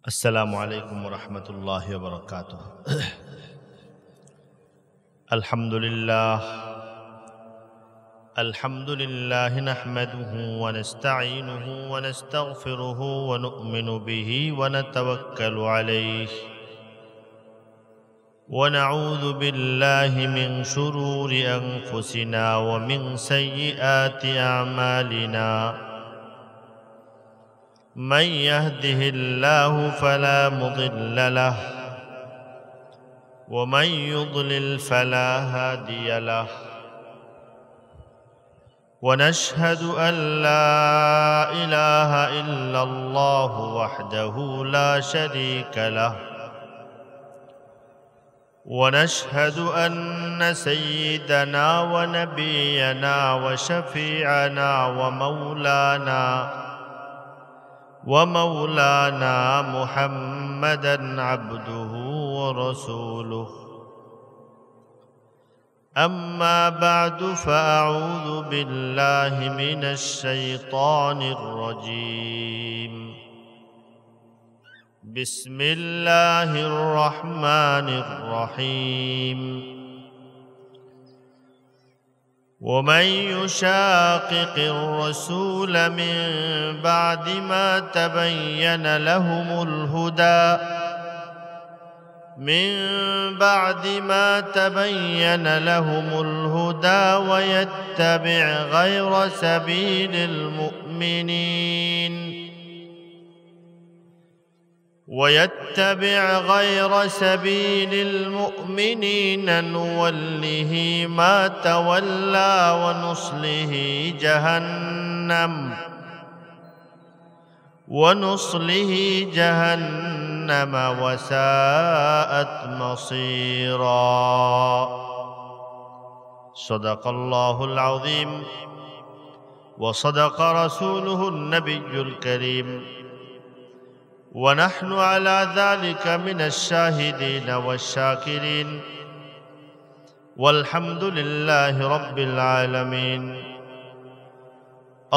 السلام عليكم ورحمة الله وبركاته. الحمد لله نحمده ونستعينه ونستغفره ونؤمن به ونتوكل عليه ونعوذ بالله من شرور أنفسنا ومن سيئات أعمالنا. من يهده الله فلا مضل له ومن يضلل فلا هادي له، ونشهد أن لا إله إلا الله وحده لا شريك له، ونشهد أن سيدنا ونبينا وشفيعنا ومولانا محمدًا عبده ورسوله. أما بعد، فأعوذ بالله من الشيطان الرجيم. بسم الله الرحمن الرحيم. ومن يشاقق الرسول من بعد ما تبين لهم الهدى ويتبع غير سبيل المؤمنين نوله ما تولى ونصله جهنم وساءت مصيرا. صدق الله العظيم وصدق رسوله النبي الكريم، ونحن على ذلك من الشاهدين والشاكرين، والحمد لله رب العالمين.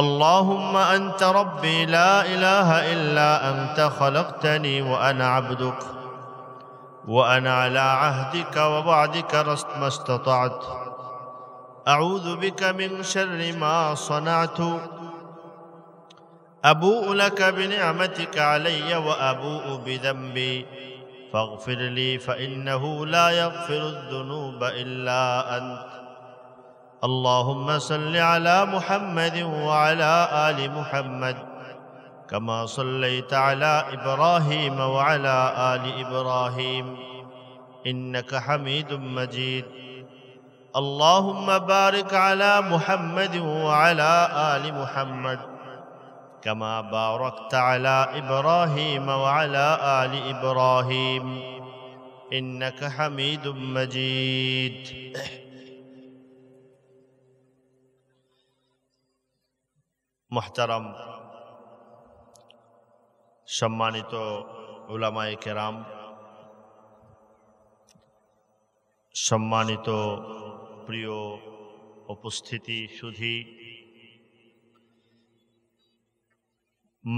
اللهم أنت ربي لا إله إلا أنت، خلقتني وأنا عبدك، وأنا على عهدك ووعدك ما استطعت. أعوذ بك من شر ما صنعت، أبوء لك بنعمتك علي وأبوء بذنبي، فاغفر لي فإنه لا يغفر الذنوب إلا أنت. اللهم صل على محمد وعلى آل محمد كما صليت على إبراهيم وعلى آل إبراهيم إنك حميد مجيد. اللهم بارك على محمد وعلى آل محمد كما باركت على إبراهيم وعلى آل إبراهيم إنك حميد مجيد. মুহতারাম সম্মানিত উলামায়ে কেরাম, সম্মানিত প্রিয় উপস্থিতি সুধী,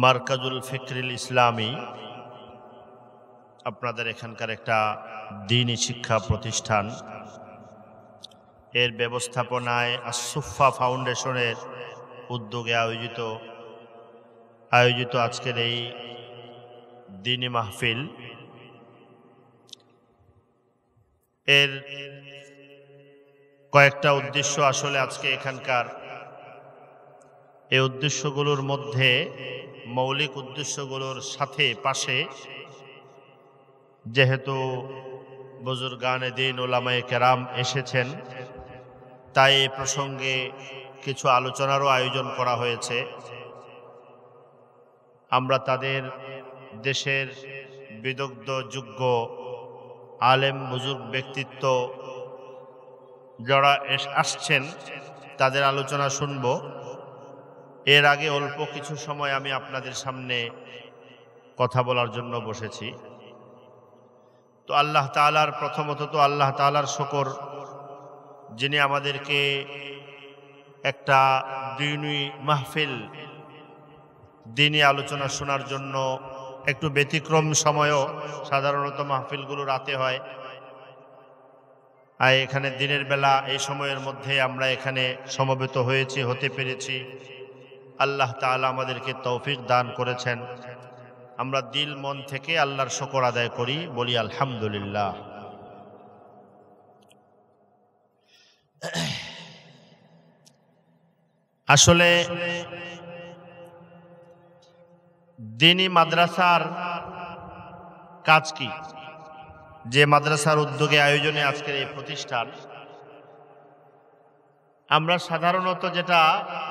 মারকাজুল ফিকরিল ইসলামী আপনাদের এখানকার একটা দ্বীনী শিক্ষা প্রতিষ্ঠান, এর ব্যবস্থাপনায় আস-সুফা ফাউন্ডেশনের উদ্যোগে আয়োজিত আজকের এই দ্বীনী মাহফিল, এর কয়েকটা উদ্দেশ্য আসলে আজকে এখানকার এই উদ্দেশ্যগুলোর মধ্যে মৌলিক উদ্দেশ্যগুলোর পাশে যেহেতু বুজুর্গানে দ্বীন উলামায়ে কেরাম এসেছেন, তাই এই প্রসঙ্গে কিছু আলোচনারও আয়োজন করা হয়েছে। আমরা তাদের দেশের বিদগ্ধ যোগ্য আলেম বুজুর্গ ব্যক্তিত্ব যারা আসছেন তাদের আলোচনা শুনব। এর আগে অল্প কিছু সময় আমি আপনাদের সামনে কথা বলার জন্য বসেছি। তো আল্লাহ তাআলার প্রথমত তো আল্লাহ তাআলার শুকর, যিনি আমাদেরকে একটা দ্বীনী মাহফিল, দ্বীনী আলোচনা শোনার জন্য একটু ব্যতিক্রম সময়ও, সাধারণত মাহফিলগুলো রাতে হয়, আর এখানে দিনের বেলা এই সময়ের মধ্যে আমরা এখানে সমবেত হয়েছি, হতে পেরেছি। আল্লাহ তাআলা আমাদেরকে তৌফিক দান করেছেন। আমরা দিল মন থেকে আল্লাহর শুকর আদায় করি, বলি আলহামদুলিল্লাহ। আসলে দ্বীনি মাদ্রাসার কাজ কি, যে মাদ্রাসার উদ্যোগে আয়োজনে আজকের এই প্রতিষ্ঠান, আমরা সাধারণত যেটা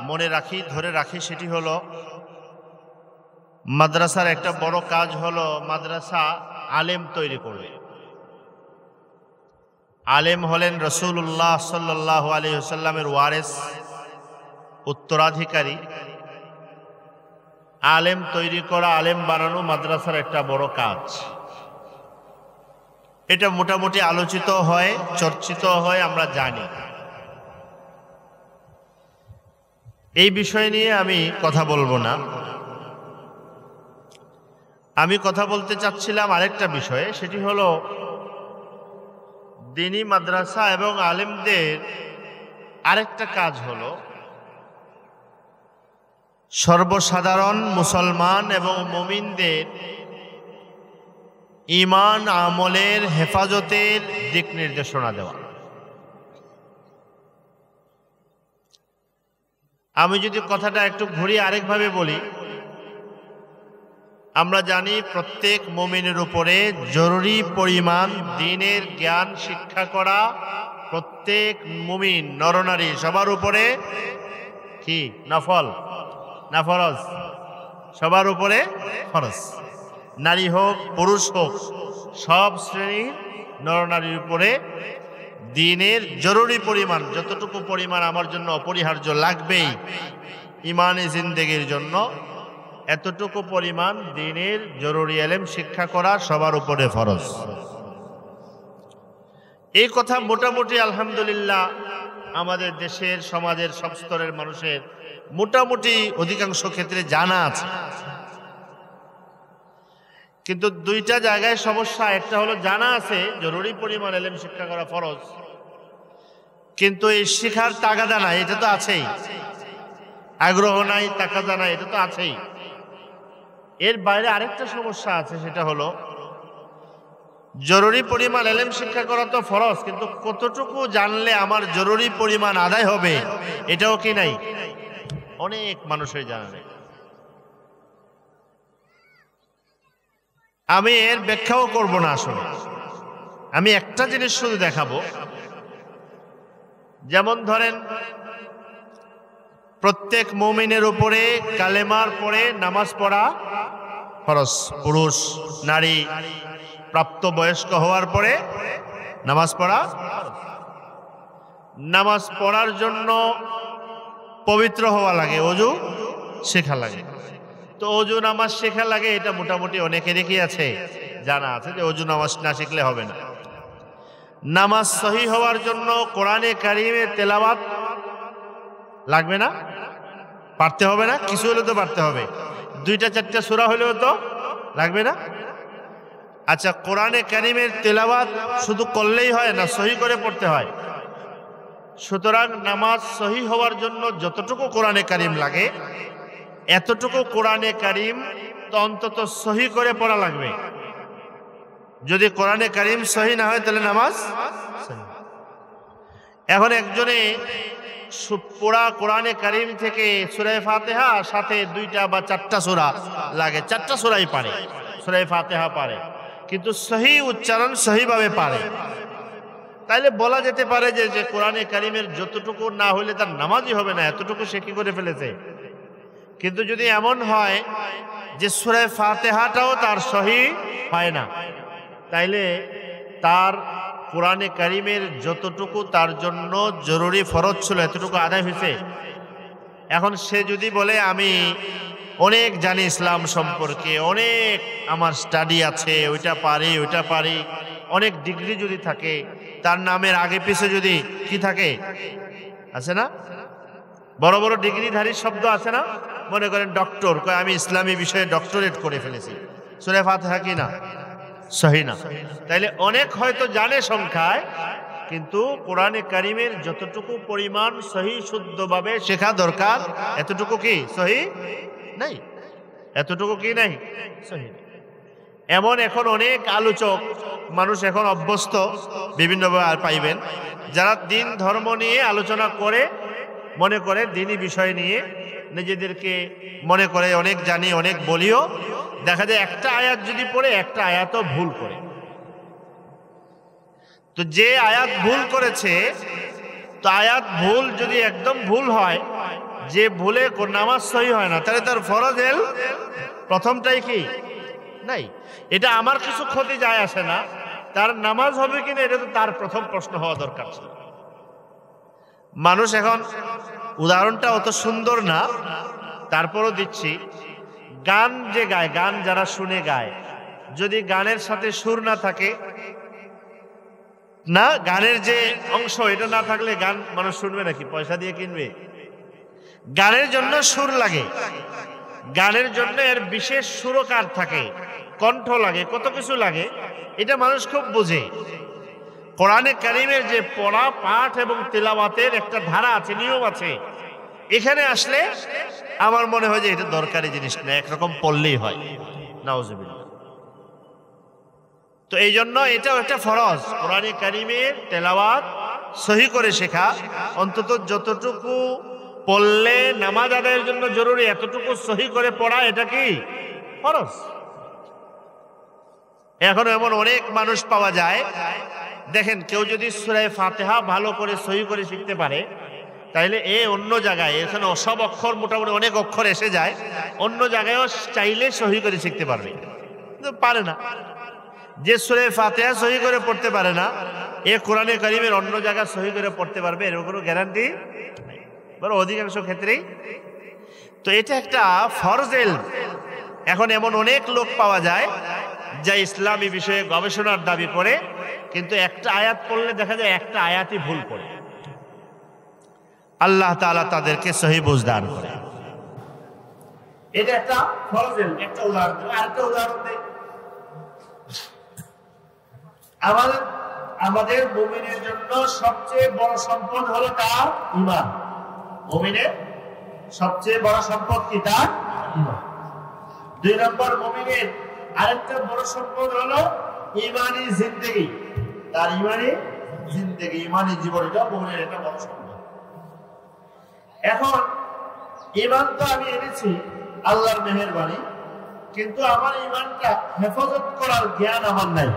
মনে রাখি, ধরে রাখি, সেটি হলো মাদ্রাসার একটা বড় কাজ হলো মাদ্রাসা আলেম তৈরি করবে। আলেম হলেন রাসূলুল্লাহ সাল্লাল্লাহু আলাইহি ওয়াসাল্লামের ওয়ারিস, উত্তরাধিকারী। আলেম তৈরি করা, আলেম বানানো মাদ্রাসার একটা বড় কাজ। এটা মোটামুটি আলোচিত হয়, চর্চিত হয়, আমরা জানি। এই বিষয় নিয়ে আমি কথা বলবো না। আমি কথা বলতে চাচ্ছিলাম আরেকটা বিষয়ে, সেটি হলো দ্বীনি মাদ্রাসা এবং আলেমদের আরেকটা কাজ হলো সর্বসাধারণ মুসলমান এবং মুমিনদের ঈমান আমলের হেফাজতের দিক নির্দেশনা দেওয়া। আমি যদি কথাটা একটু ঘুরিয়ে আরেকভাবে বলি, আমরা জানি প্রত্যেক মুমিনের উপরে জরুরি পরিমাণ দ্বীনের জ্ঞান শিক্ষা করা প্রত্যেক মুমিন নরনারী সবার উপরে কি নফল না ফরজ? সবার উপরে ফরজ। নারী হোক পুরুষ হোক, সব শ্রেণীর নরনারীর উপরে দ্বীনের জরুরি পরিমাণ, যতটুকু পরিমাণ আমার জন্য অপরিহার্য লাগবেই ইমানে জিন্দেগির জন্য, এতটুকু পরিমাণ দ্বীনের জরুরি ইলম শিক্ষা করা সবার উপরে ফরজ। এই কথা মোটামুটি আলহামদুলিল্লাহ আমাদের দেশের সমাজের সব স্তরের মানুষের মোটামুটি অধিকাংশ ক্ষেত্রে জানা আছে। কিন্তু দুইটা জায়গায় সমস্যা। একটা হলো জানা আছে জরুরি পরিমাণ ইলম শিক্ষা করা ফরজ, কিন্তু এই শিখার তাগাদা নাই, এটা তো আছেই। আগ্রহ নাই, তাগাদা নাই, এটা তো আছেই। এর বাইরে আরেকটা সমস্যা আছে, সেটা হলো জরুরি পরিমাণ ইলম শিক্ষা করা তো ফরজ, কিন্তু কতটুকু জানলে আমার জরুরি পরিমাণ আদায় হবে এটাও কি নাই, অনেক মানুষের জানা নেই। আমি এর ব্যাখ্যাও করব না। আসলে আমি একটা জিনিস শুধু দেখাবো। যেমন ধরেন, প্রত্যেক মুমিনের উপরে কালেমার পরে নামাজ পড়া ফরজ। পুরুষ নারী প্রাপ্তবয়স্ক হওয়ার পরে নামাজ পড়া। নামাজ পড়ার জন্য পবিত্র হওয়া লাগে, ওযু শেখা লাগে। তো ওযু নামাজ শেখা লাগে, এটা মোটামুটি অনেকেরই কি আছে, জানা আছে যে ওযু নামাজ না শিখলে হবে না। নামাজ সহি হওয়ার জন্য কোরআনে কারিমের তেলাওয়াত লাগবে না, পারতে হবে না, কিছু হলে তো পারতে হবে। 2টা 4টা সূরা হলেও তো লাগবে না। আচ্ছা, কোরআনে কারিমের তেলাওয়াত শুধু করলেই হয় না, সহি করে পড়তে হয়। সুতরাং নামাজ সহি হওয়ার জন্য যতটুকু কোরআনে কারিম লাগে, এতটুকু কোরআনে কারিম তো অন্তত সহি করে পড়া লাগবে। যদি কোরআনে কারিম সহি না হয় তাহলে নামাজ সহি। এখন একজনে পুরা কোরআনে কারিম থেকে সূরা ফাতিহা সাথে 2টা বা 4টা সূরা লাগে, 4টা সূরাই পারে, সূরা ফাতিহা পারে, কিন্তু সহি উচ্চারণ সহিভাবে পারে। তাইলে বলা যেতে পারে যে কোরআনে কারিমের যতটুকু না হলে তার নামাজই হবে না, এতটুকু সে কি করে ফেলেছে। কিন্তু যদি এমন হয় যে সূরা ফাতিহাটাও তার সহি হয় না, তাইলে তার কোরআনে কারিমের যতটুকু তার জন্য জরুরি ফরজ ছিল এতটুকু আদায় হয়েছে। এখন সে যদি বলে আমি অনেক জানি ইসলাম সম্পর্কে, অনেক আমার স্টাডি আছে, ওইটা পারি, অনেক ডিগ্রি যদি থাকে, তার নামের আগে পিছে যদি কি থাকে, আছে না, বড় বড় ডিগ্রিধারী শব্দ আছে না, মনে করেন ডক্টর, আমি ইসলামী বিষয়ে ডক্টরেট করে ফেলেছি, সূরা ফাতিহা কি না? সহিহ না। তাইলে অনেক হয়তো জানে সংখ্যায়, কিন্তু কোরআনে কারিমের যতটুকু পরিমাণ সহি শুদ্ধভাবে শেখা দরকার এতটুকু কি সহি নাই? এতটুকু কি নাই? সহি। এমন এখন অনেক আলোচক মানুষ এখন অভ্যস্ত বিভিন্নভাবে আর পাইবেন, যারা দিন ধর্ম নিয়ে আলোচনা করে মনে করে দিনী বিষয় নিয়ে নিজেদেরকে মনে করে অনেক জানি অনেক বলিও, দেখা যায় একটা আয়াত যদি পড়ে একটা আয়াতও ভুল করে। তো যে আয়াত ভুল করেছে, তো আয়াত ভুল যদি একদম ভুল হয়, যে ভুলে নামাজ সহি হয় না, তাহলে তার ফরজেল প্রথমটাই কি নাই। এটা আমার কিছু ক্ষতি যায় আসে না, তার নামাজ হবে কিনা এটা তো তার প্রথম প্রশ্ন হওয়া দরকার ছিল। মানুষ এখন উদাহরণটা অত সুন্দর না, তারপরও দিচ্ছি। গান যে গায়, গান যারা শুনে গায়, যদি গানের সাথে সুর না থাকে, না গানের যে অংশ এটা না থাকলে গান মানুষ শুনবে নাকি? পয়সা দিয়ে কিনবে? গানের জন্য সুর লাগে, গানের জন্য এর বিশেষ সুরকার থাকে, কণ্ঠ লাগে, কত কিছু লাগে, এটা মানুষ খুব বোঝে। কোরআনে কারিমের যে পড়া পাঠ এবং তেলাওয়াতের একটা ধারা আছে, নিয়ম আছে, এখানে আসলে আমার মনে হয় যে এটা দরকারি জিনিস না, একরকম পড়লেই হয়। নাউজুবিল্লাহ। তো এই জন্য এটাও একটা ফরজ, কোরআনে কারিমের তেলাওয়াত সহি করে শেখা, অন্তত যতটুকু পড়লে নামাজ আদায়ের জন্য জরুরি এতটুকু সহি করে পড়া, এটা কি ফরজ। এখন এমন অনেক মানুষ পাওয়া যায়, দেখেন কেউ যদি সূরা ফাতিহা ভালো করে সহি করে শিখতে পারে, তাইলে অন্য জায়গায় এখানে সব অক্ষর মোটামুটি অনেক অক্ষর এসে যায়, অন্য জায়গায়ও চাইলে সহি করে শিখতে পারবে, কিন্তু পারে না। যে সূরা ফাতিহা সহি করে পড়তে পারে না, কোরআনে কারিমের অন্য জায়গা সহি করে পড়তে পারবে এর কোনো গ্যারান্টি নাই, বড় অধিকাংশ ক্ষেত্রেই। তো এটা একটা ফরজেল। এখন এমন অনেক লোক পাওয়া যায় যা ইসলামী বিষয়ে গবেষণার দাবি করে, কিন্তু একটা আয়াত পড়লে দেখা যায় একটা আয়াতই ভুল পড়ে। আল্লাহ তাআলা তাদেরকে সহি বুঝ দান করে। এটা একটা ফরজেল। একটা উদাহরণ দেব, আরেকটা উদাহরণ দেই। আমাদের মুমিনের জন্য সবচেয়ে বড় সম্পদ হলো তার ঈমান। মুমিনের সবচেয়ে বড় সম্পদ কি? তার ঈমান। 2 নম্বর, মুমিনের আরেকটা বড় সম্পদ হলো ঈমানি জিন্দেগি। তার ঈমানি জিন্দেগি, ঈমানি জীবন, এটা মুমিনের একটা বড় সম্পদ। এখন ঈমান তো আমি এনেছি আল্লাহর মেহেরবানি, কিন্তু আমার ঈমানটা হেফাজত করার জ্ঞান আমার নাই।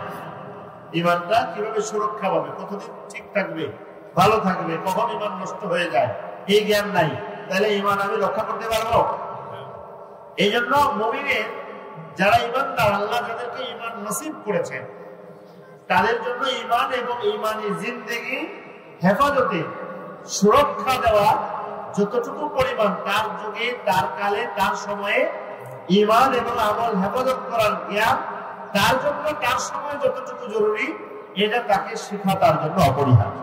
ঈমানটা কিভাবে সুরক্ষা পাবে, কতদিন ঠিক থাকবে, ভালো থাকবে, কখন ঈমান নষ্ট হয়ে যায়, এই জ্ঞান নাই। তাহলে ঈমান আমি রক্ষা করতে পারবো? এই জন্য মুমিনের যারা ঈমানদার, আল্লাহ যাদেরকে ঈমান নসিব করেছেন, তাদের জন্য ঈমান এবং ঈমানি জিন্দেগি হেফাজতে সুরক্ষা দেওয়া যতটুকু পরিমাণ তার যুগে, তার কালে, তার সময়ে ঈমান এবং আমল হেফাজত করার জ্ঞান তার জন্য তার সময় যতটুকু জরুরি, এটা তাকে শেখা তার জন্য অপরিহার্য।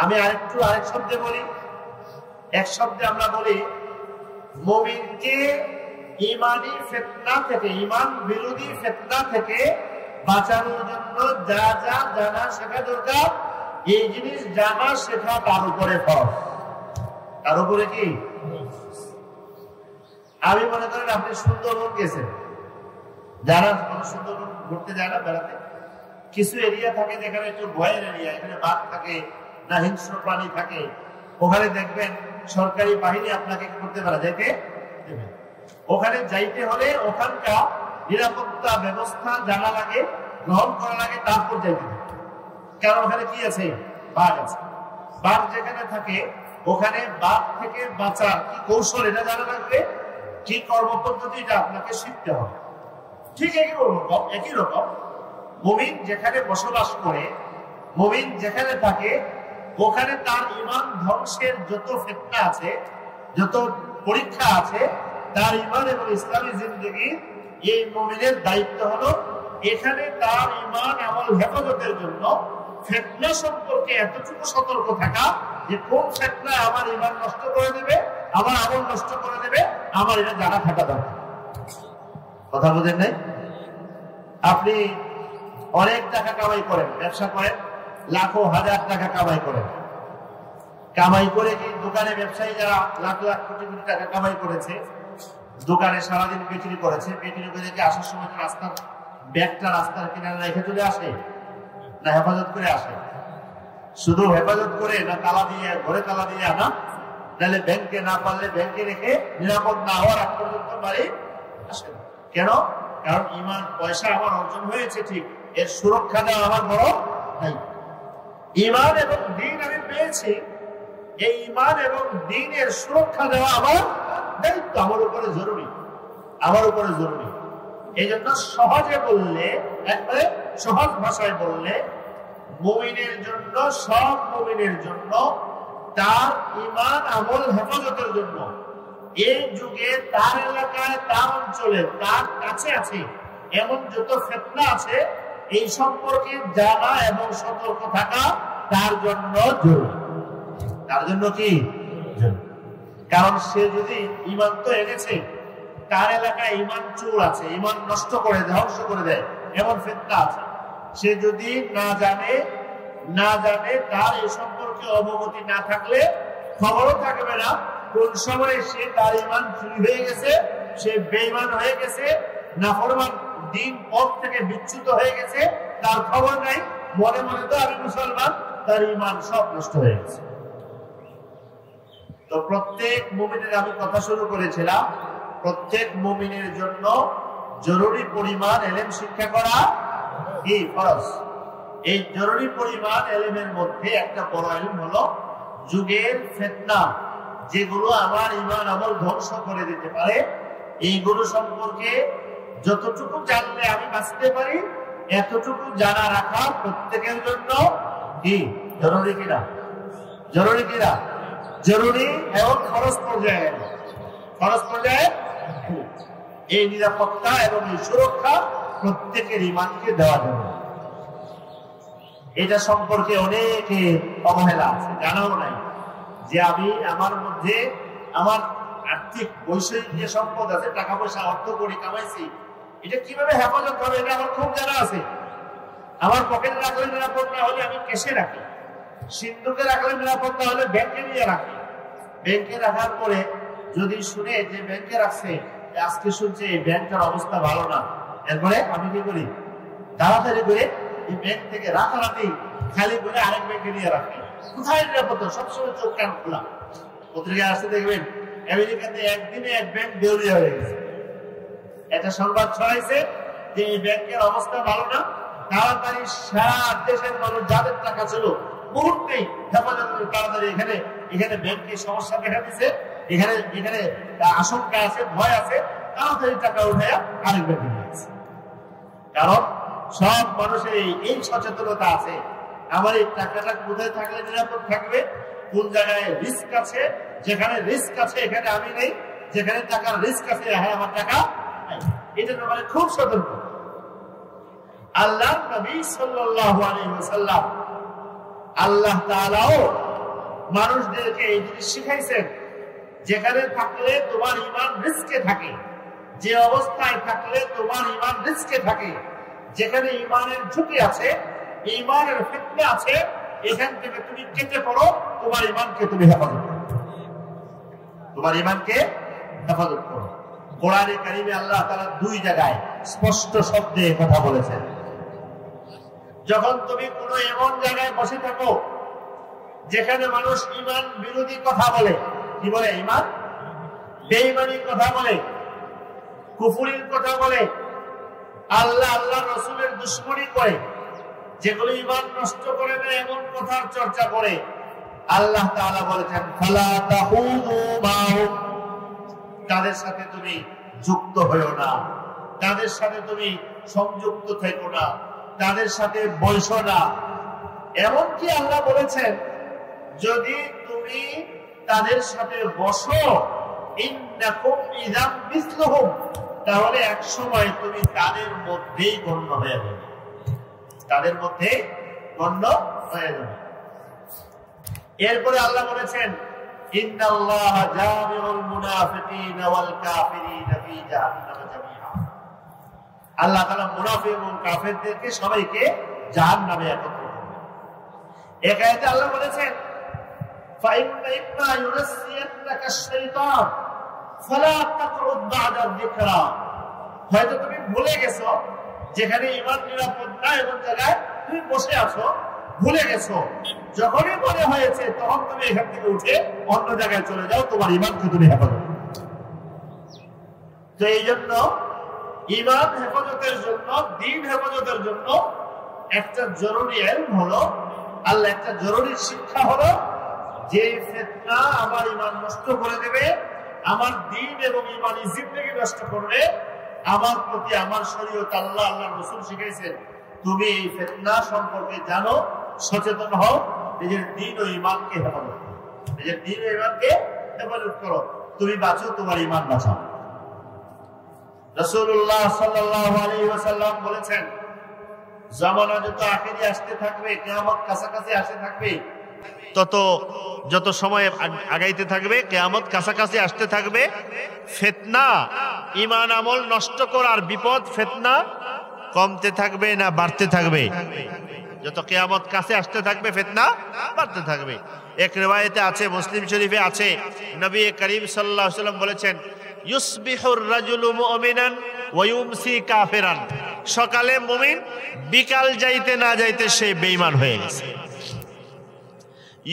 আমি আরেক শব্দে বলি, এক শব্দে আমরা বলি, মুমিনকে ঈমানি ফিতনা থেকে, ঈমান বিরোধী ফিতনা থেকে বাঁচানোর জন্য যা যা জানা শেখা দরকার, এই জিনিস জানা শেখা তার উপরে ফরজ। তার উপরে কি? আমি মনে করেন আপনি সুন্দরবন গেছেন, যারা সুন্দরবন ঘুরতে যায় না, বেড়াতে, কিছু এরিয়া থাকে যেখানে একটু ভয়ের এরিয়া, এখানে বাঘ থাকে না, হিংস্র প্রাণী থাকে, ওখানে দেখবেন সরকারি বাহিনী আপনাকে করতে পারে, যেতে দেবে। ওখানে যাইতে হলে ওখানকার নিরাপত্তা ব্যবস্থা জানা লাগে, গ্রহণ করা লাগে, তারপর যাইতে হবে। কারণ ওখানে কি আছে? বাঘ আছে। বাঘ যেখানে থাকে ওখানে বাঘ থেকে বাঁচার কি কৌশল এটা জানা লাগবে, কি কর্মপদ্ধতি এটা আপনাকে শিখতে হবে। ঠিক একই রকম মুমিন যেখানে বসবাস করে, মুমিন যেখানে থাকে, ওখানে তার ঈমান ধ্বংসের যত ফিতনা আছে, যত পরীক্ষা আছে, তার ঈমান এবং ইসলামী জিন্দেগি, এই মুমিনের দায়িত্ব হলো এখানে তার ঈমান আমল হেফাজতের জন্য ফিতনা সম্পর্কে এতটুকু সতর্ক থাকা যে কোন ফিতনা আমার ঈমান নষ্ট করে দেবে, আমার আমল নষ্ট করে দেবে, আমার এটা জানা থাকা দরকার। কথা বুঝেন নাই? আপনি অনেক টাকা কামাই করেন, ব্যবসা করেন, লাখো হাজার টাকা কামাই করেন। কামাই করে কি দোকানে ব্যবসায়ী যারা লাখ লাখ কোটি কোটি টাকা কামাই করেছে, দোকানে সারাদিন বিক্রি করেছে, বিক্রি করে কি আসার সময় রাস্তার ব্যাগটা রাস্তার কিনারে রেখে চলে আসে, না হেফাজত করে আসে? শুধু হেফাজত করে না তালা দিয়ে, ঘরে তালা দিয়ে আনা, নাহলে ব্যাংকে না পারলে ব্যাংকে রেখে নিরাপদ না হওয়ার আগ পর্যন্ত বাড়ি আসে। কেন? কারণ ইমান পয়সা আমার অর্জন হয়েছে ঠিক, এর সুরক্ষা দেওয়া আমার বড় নাই। ইমান এবং দিন আমি পেয়েছি, এই ইমান এবং দিনের সুরক্ষা দেওয়া আমার দায়িত্ব, আমার উপরে জরুরি, আমার উপরে জরুরি। এই জন্য সহজে বললে, একবারে সহজ ভাষায় বললে, মুমিনের জন্য, সব মুমিনের জন্য তার ইমান আমল হেফাজতের জন্য এই যুগে তার এলাকায়, তার অঞ্চলে, তার কাছে আছে এমন যত ফিতনা আছে, এই সম্পর্কে জানা এবং সতর্ক থাকা তার জন্য জরুরি। তার জন্য কি? কারণ সে যদি ইমান তো এনেছে, তার এলাকায় ইমান চোর আছে, ইমান নষ্ট করে দেয়, ধ্বংস করে দেয়, এমন ফিতনা আছে। সে যদি না জানে, তার এই সম্পর্কে অবগতি না থাকলে খবরও থাকবে না কোন সময় সে তার ইমান চুরি হয়ে গেছে, সে বেঈমান হয়ে গেছে, নাফরমান দিন পথ থেকে বিচ্যুত হয়ে গেছে, তার খবর নাই। মনে মনে তো আমি মুসলমান, তার ইমান সব নষ্ট হয়ে গেছে। তো প্রত্যেক মুমিনের, আমি কথা শুরু করেছিলাম, প্রত্যেক মুমিনের জন্য জরুরি পরিমাণ ইলম শিক্ষা করা কি ফরজ। এই জরুরি পরিমাণ ইলমের মধ্যে একটা বড় ইলম হলো যুগের ফিতনা, যেগুলো আমার ইমান আমল ধ্বংস করে দিতে পারে। এইগুলো সম্পর্কে যতটুকু জানলে আমি বাঁচতে পারি, এতটুকু জানা রাখা প্রত্যেকের জন্য কি জরুরি কিনা? জরুরি কিনা? জরুরি এবং খরচ পর্যায়ে, খরচ পর্যায়ে এই নিরাপত্তা এবং এই সুরক্ষা প্রত্যেকের ইমানকে দেওয়া যাবে। এটা সম্পর্কে অনেকে অবহেলা আছে, জানাও নাই যে আমি আমার মধ্যে আমার আর্থিক বৈষয়িক যে সম্পদ আছে, টাকা পয়সা অর্থ করি কামাইছি, এটা কিভাবে হেফাজত হবে এটা আমার খুব জানা আছে। আমার পকেটে রাখলে নিরাপদ না হলে আমি ক্যাশে রাখি, সিন্ধুকে রাখলে নিরাপদ না হলে ব্যাংকে নিয়ে রাখি। ব্যাংকে রাখার পরে যদি শুনে যে ব্যাংকে রাখছে, আজকে শুনছে এই ব্যাংকটার অবস্থা ভালো না, এরপরে আমি কি করি? তাড়াতাড়ি করে এই ব্যাংক থেকে রাতারাতি খালি করে আরেক ব্যাংকে নিয়ে রাখি। কোথায় নিরাপত্তা? সবসময় চোখ কান খোলা। পত্রিকায় আসতে দেখবেন আমেরিকাতে একদিনে এক ব্যাংক দেউলিয়া হয়ে গেছে। একটা সংবাদ ছড়াইছে যে এই ব্যাংকের অবস্থা ভালো না, তাড়াতাড়ি সারা দেশের মানুষ যাদের টাকা ছিল মুহূর্তেই হেফাজত করে তাড়াতাড়ি এখানে ব্যাংকে সমস্যা দেখা দিচ্ছে, এখানে আশঙ্কা আছে, ভয় আছে, তাড়াতাড়ি টাকা উঠে আরেক ব্যাংকে নিয়ে গেছে। কারণ সব মানুষের এই সচেতনতা আছে, আমার এই টাকাটা কোথায় থাকলে নিরাপদ থাকবে, কোন জায়গায় রিস্ক আছে, যেখানে রিস্ক আছে এখানে আমি নেই, যেখানে টাকার রিস্ক আছে হ্যাঁ আমার টাকা নাই। এটা ব্যাপারে খুব সতর্ক। আল্লাহ নবী সাল্লাল্লাহু আলাইহি ওয়াসাল্লাম, আল্লাহ তাআলাও মানুষদেরকে এই জিনিস শিখাইছেন, যেখানে থাকলে তোমার ঈমান রিস্কে থাকে, যে অবস্থায় থাকলে তোমার ঈমান রিস্কে থাকে, যেখানে ঈমানের ঝুঁকি আছে, ঈমানের ফিতনা আছে, এখান থেকে তুমি কেটে পড়ো, তোমার ঈমানকে তুমি হেফাজত করো, তোমার ঈমানকে হেফাজত করো। কোরআনে কারিমে আল্লাহ তাআলা দুই জায়গায় স্পষ্ট শব্দে কথা বলেছেন। যখন তুমি কোনো এমন জায়গায় বসে থাকো যেখানে মানুষ ঈমান বিরোধী কথা বলে, কি বলে? ঈমান বেঈমানির কথা বলে, কুফরির কথা বলে, আল্লাহ রাসূলের দুশমনি করে, যেগুলো ঈমান নষ্ট করে দেয় এমন কথার চর্চা করে, আল্লাহ তাআলা বলেছেন ফালা তাহুদু মাহুম, তাদের সাথে তুমি যুক্ত হইও না, তাদের সাথে তুমি সংযুক্ত থেকো না, তাদের সাথে বসো না। এমনকি আল্লাহ বলেছেন যদি তুমি তাদের সাথে বসো, ইন্নাকুম ইযাম মিসলুহুম, তাহলে এক সময় তুমি তাদের মধ্যেই গণ্য হয়ে যাবে, তাদের মধ্যে গণ্য হয়ে যাবে। এরপরে আল্লাহ বলেছেন ইন্নাল্লাহা জামিউল মুনাফিকিনা ওয়াল কাফিরিনা ফি জাহান্নাম জামিআ, আল্লাহ তাআলা মুনাফিক এবং কাফেরদেরকে সবাইকে জাহান্নামে একত্র করবেন। এক আয়াতে আল্লাহ বলেছেন فَإِمَّا يُنَسِّيَنَّكَ الشَّيْطَانُ فَلَا تَقْعُدْ بَعْدَ الذِّكْرَى। হয়তো তুমি ভুলে গেছো যেখানে ঈমান নিরাপদ না এমন জায়গায় তুমি বসে আছো, ভুলে গেছো, যখনই মনে হয়েছে তখন তুমি এখান থেকে উঠে অন্য জায়গায় চলে যাও, তোমার ঈমানকে তুমি হেফাজত করো। তো এই জন্য ঈমান হেফাজতের জন্য, দ্বীন হেফাজতের জন্য একটা জরুরি ইলম হলো, আল্লাহ একটা জরুরি শিক্ষা হলো যে ফিতনা আমার ঈমান নষ্ট করে দেবে, আমার দ্বীন এবং ঈমানি জিন্দেগি নষ্ট করবে, আমার প্রতি আমার শরীয়ত আল্লাহ আল্লাহর রাসূল শিখাইছেন তুমি এই ফিতনা সম্পর্কে জানো, সচেতন হও, নিজের দ্বীন ও ঈমানকে হেফাজত করো, নিজের দ্বীন ও ঈমানকে হেফাজত করো, তুমি বাঁচো, তোমার ঈমান বাঁচাও। রাসূলুল্লাহ সাল্লাল্লাহু আলাইহি ওয়াসাল্লাম বলেছেন জামানা যত আখেরি আসতে থাকবে, কিয়ামত কাছাকাছি আসতে থাকবে, যত সময় আগাইতে থাকবে, কিয়ামত কাছাকাছি আসতে থাকবে, ফিতনা ঈমান আমল নষ্ট করার বিপদ, ফিতনা কমতে থাকবে না বাড়তে থাকবে? যত কিয়ামত কাছে আসতে থাকবে ফিতনা বাড়তে থাকবে। এক riwayate আছে, মুসলিম শরীফে আছে, নবী করিম সাল্লাল্লাহু আলাইহি ওয়াসাল্লাম বলেছেন ইউসবিহুর রাজুলু মুমিনান ওয়া ইউমসি কাফিরান। সকালে মুমিন, বিকাল যাইতে না যাইতে সে বেঈমান হয়ে গেছে।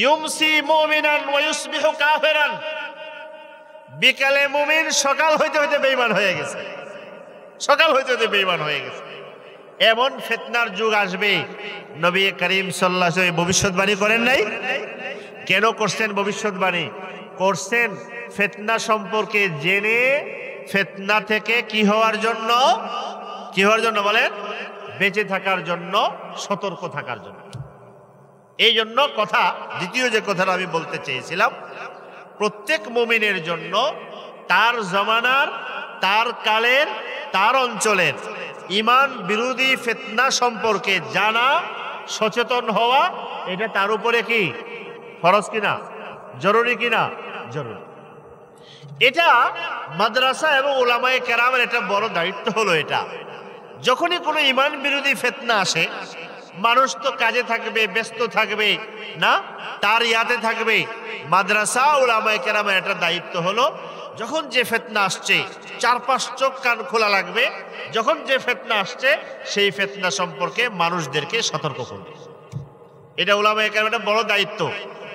ইউমসি মুমিনান ওয়া ইউসবিহু কাফিরান, বিকালে মুমিন, সকাল হইতে হইতে বেঈমান হয়ে গেছে, সকাল হইতে হইতে বেঈমান হয়ে গেছে। এমন ফিতনার যুগ আসবে। নবী করিম সাল্লাল্লাহু আলাইহি ওয়াসাল্লাম ভবিষ্যৎবাণী করেন নাই? কেন করছেন ভবিষ্যৎবাণী? করছেন ফিতনা সম্পর্কে জেনে ফিতনা থেকে কি হওয়ার জন্য, কি হওয়ার জন্য বলেন? বেঁচে থাকার জন্য, সতর্ক থাকার জন্য। এই জন্য কথা, দ্বিতীয় যে কথাটা আমি বলতে চেয়েছিলাম, প্রত্যেক মুমিনের জন্য তার জমানার, তার কালের, তার অঞ্চলের ঈমান বিরোধী ফিতনা সম্পর্কে জানা, সচেতন হওয়া, এটা তার উপরে কি ফরজ কিনা, জরুরি কিনা? জরুরি। এটা মাদ্রাসা এবং উলামায়ে কেরামের একটা বড় দায়িত্ব হলো এটা। যখনই কোনো ঈমান বিরোধী ফিতনা আসে, মানুষ তো কাজে থাকবে, ব্যস্ত থাকবে না, তার ইয়াতে থাকবে। মাদ্রাসা উলামায়ে কেরামের একটা দায়িত্ব হলো যখন যে ফিতনা আসছে, 4-5 চোখ কান খোলা লাগবে, যখন যে ফিতনা আসছে সেই ফিতনা সম্পর্কে মানুষদেরকে সতর্ক করবে। এটা উলামায়ে কেরামের বড় দায়িত্ব।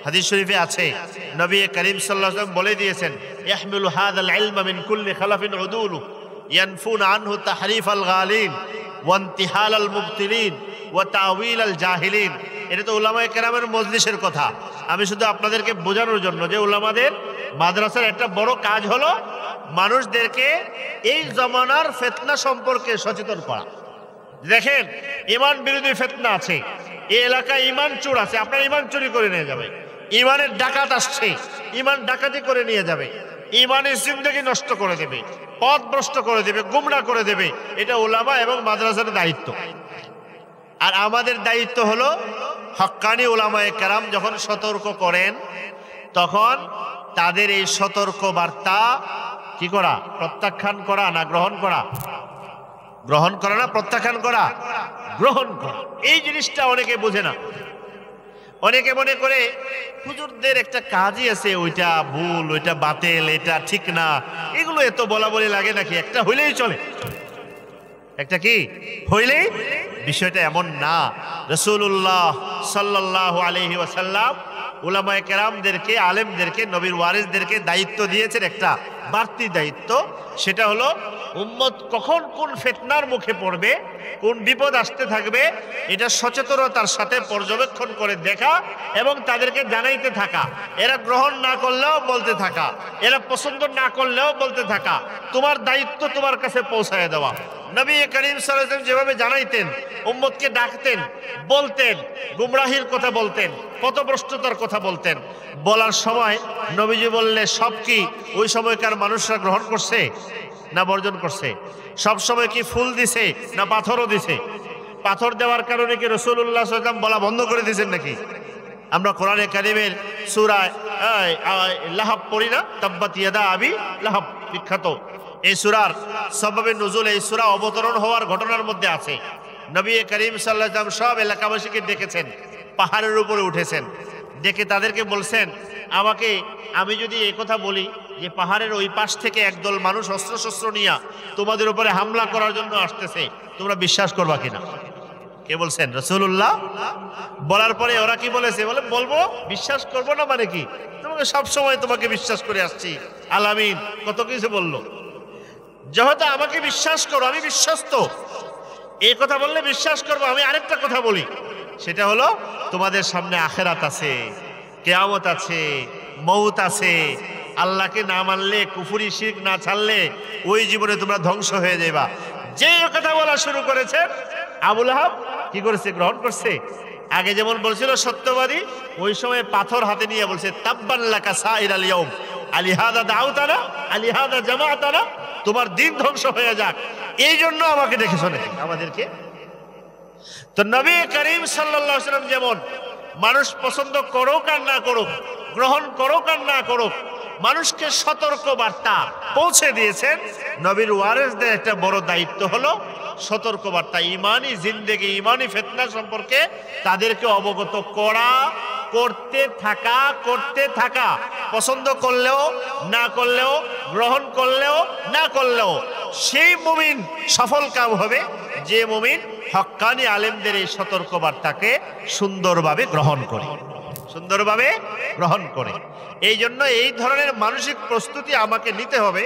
হাদিস শরীফে আছে, নবী করিম সাল্লাল্লাহু আলাইহি ওয়াসাল্লাম বলে দিয়েছেন ইহমিলু হাযাল ইলমা মিন কুল্লি খালাফিন উদুলু ইয়ানফুন আনহু তাহরিফাল গালিন ওয়া ইনতিহালাল মুবতিলিন ওয়া তাউইলাল জাহিলিন। এটা তো উলামায়ে কেরামের মজলিসের কথা। আমি শুধু আপনাদেরকে বোঝানোর জন্য যে উলামাদের মাদ্রাসার একটা বড় কাজ হলো মানুষদেরকে এই জমানার ফিতনা সম্পর্কে সচেতন করা। দেখেন, ঈমান বিরোধী ফিতনা আছে, এই এলাকায় ঈমান চোর আছে, আপনার ঈমান চুরি করে নিয়ে যাবে। ঈমানের ডাকাত আসছে, ঈমান ডাকাতি করে নিয়ে যাবে, ঈমানের জিন্দেগি নষ্ট করে দেবে, পথ ভ্রষ্ট করে দেবে, গুমরাহ করে দেবে। এটা উলামা এবং মাদ্রাসার দায়িত্ব। আর আমাদের দায়িত্ব হলো হক্কানি উলামায়ে কেরাম যখন সতর্ক করেন, তখন তাদের এই সতর্ক বার্তা কি করা? প্রত্যাখ্যান করা না গ্রহণ করা? গ্রহণ করা না প্রত্যাখ্যান করা? গ্রহণ করা। এই জিনিসটা অনেকে বোঝে না। অনেকে মনে করে হুজুরদের একটা কাজই আছে, ওইটা ভুল, ওইটা বাতিল, এটা ঠিক না, এগুলো এত বলা বলি লাগে নাকি? একটা হইলেই চলে, একটা কি হইলেই। বিষয়টা এমন না। রাসূলুল্লাহ সাল্লাল্লাহু আলাইহি ওয়াসাল্লাম উলামায়ে কেরামদেরকে, আলেমদেরকে, নবীর ওয়ারিসদেরকে দায়িত্ব দিয়েছেন, একটা বাড়তি দায়িত্ব। সেটা হলো উম্মত কখন কোন ফিতনার মুখে পড়বে, কোন বিপদ আসতে থাকবে, এটা সচেতনতার সাথে পর্যবেক্ষণ করে দেখা এবং তাদেরকে জানাইতে থাকা। এরা গ্রহণ না করলেও বলতে থাকা, এরা পছন্দ না করলেও বলতে থাকা। তোমার দায়িত্ব তোমার কাছে পৌঁছায় দেওয়া। নবী করিম সাল্লাল্লাহু আলাইহি ওয়াসাল্লাম যেভাবে জানাইতেন, উম্মতকে ডাকতেন, বলতেন, গুমরাহির কথা বলতেন, পথভ্রষ্টতার কথা বলতেন। বলার সময় নবীজি বললে সব কি ওই সময়কার মানুষরা গ্রহণ করছে না বর্জন করছে? সব সময় কি ফুল দিছে না পাথরও দিছে? পাথর দেওয়ার কারণে কি রাসূলুল্লাহ সাল্লাল্লাহু আলাইহি ওয়াসাল্লাম বলা বন্ধ করে দিয়েছেন নাকি? আমরা কোরআনে কারীমের সূরা লাহাব পড়ি না? তাব্বাত ইয়াদা আবি লাহাব, বিখ্যাত। এই সূরার সাবাবে নুজুল, এই সূরা অবতরণ হওয়ার ঘটনার মধ্যে আছে নবী করিম সাল্লাল্লাহু আলাইহি ওয়াসাল্লাম সব এলাকাবাসীকে ডেকেছেন, পাহাড়ের উপরে উঠেছেন, ডেকে তাদেরকে বলছেন, আমি যদি এই কথা বলি যে পাহাড়ের ওই পাশ থেকে একদল মানুষ অস্ত্রশস্ত্র নিয়ে তোমাদের উপরে হামলা করার জন্য আসতেছে, তোমরা বিশ্বাস করবা কিনা? কে বলছেন? রাসূলুল্লাহ। বলার পরে ওরা কি বলেছে? বলবো, বিশ্বাস করবো না মানে কি? তোমাকে সবসময় তোমাকে বিশ্বাস করে আসছি, আলামিন কত কিছু বললো, যেহেতু আমাকে বিশ্বাস করো, আমি বিশ্বস্ত, এই কথা বললে বিশ্বাস করবো। আমি আরেকটা কথা বলি, সেটা হলো তোমাদের সামনে আখিরাত আছে, কিয়ামত আছে, মউত আছে। আল্লাহকে না মানলে, কুফরি শিরক না ছাড়লে ওই জীবনে তোমরা ধ্বংস হয়ে যাবা। যে কথা বলা শুরু করেছে, আবু লাহাব কি করেছে? গ্রহণ করছে। আগে যেমন বলছিল সত্যবাদী, ওই সময় পাথর হাতে নিয়ে বলছে, তাব্বান লাকা সাইরাল ইয়াউম আলিহাদা দাউতানা আলিহাদা জামাআতানা, তোমার দিন ধ্বংস হয়ে যাক, এই জন্য আমাকে ডেকেছো নাকি আমাদেরকে? তো নবী করিম সাল্লাল্লাহু আলাইহি ওয়াসাল্লাম যেমন মানুষ পছন্দ করুক আর না করুক, গ্রহণ করুক আর না করুক, মানুষকে সতর্ক বার্তা পৌঁছে দিয়েছেন। নবীর ওয়ারিসদের একটা বড় দায়িত্ব হলো সতর্ক বার্তা, ইমানি জিন্দেগি, ইমানি ফিতনা সম্পর্কে তাদেরকে অবগত করা, করতে থাকা, পছন্দ করলেও না করলেও, গ্রহণ করলেও না করলেও সেই মুমিন সফল কাম হবে যে মুমিন হক্কানি আলেমদের এই সতর্ক বার্তাকে সুন্দরভাবে গ্রহণ করে। এই জন্য এই ধরনের মানসিক প্রস্তুতি আমাকে নিতে হবে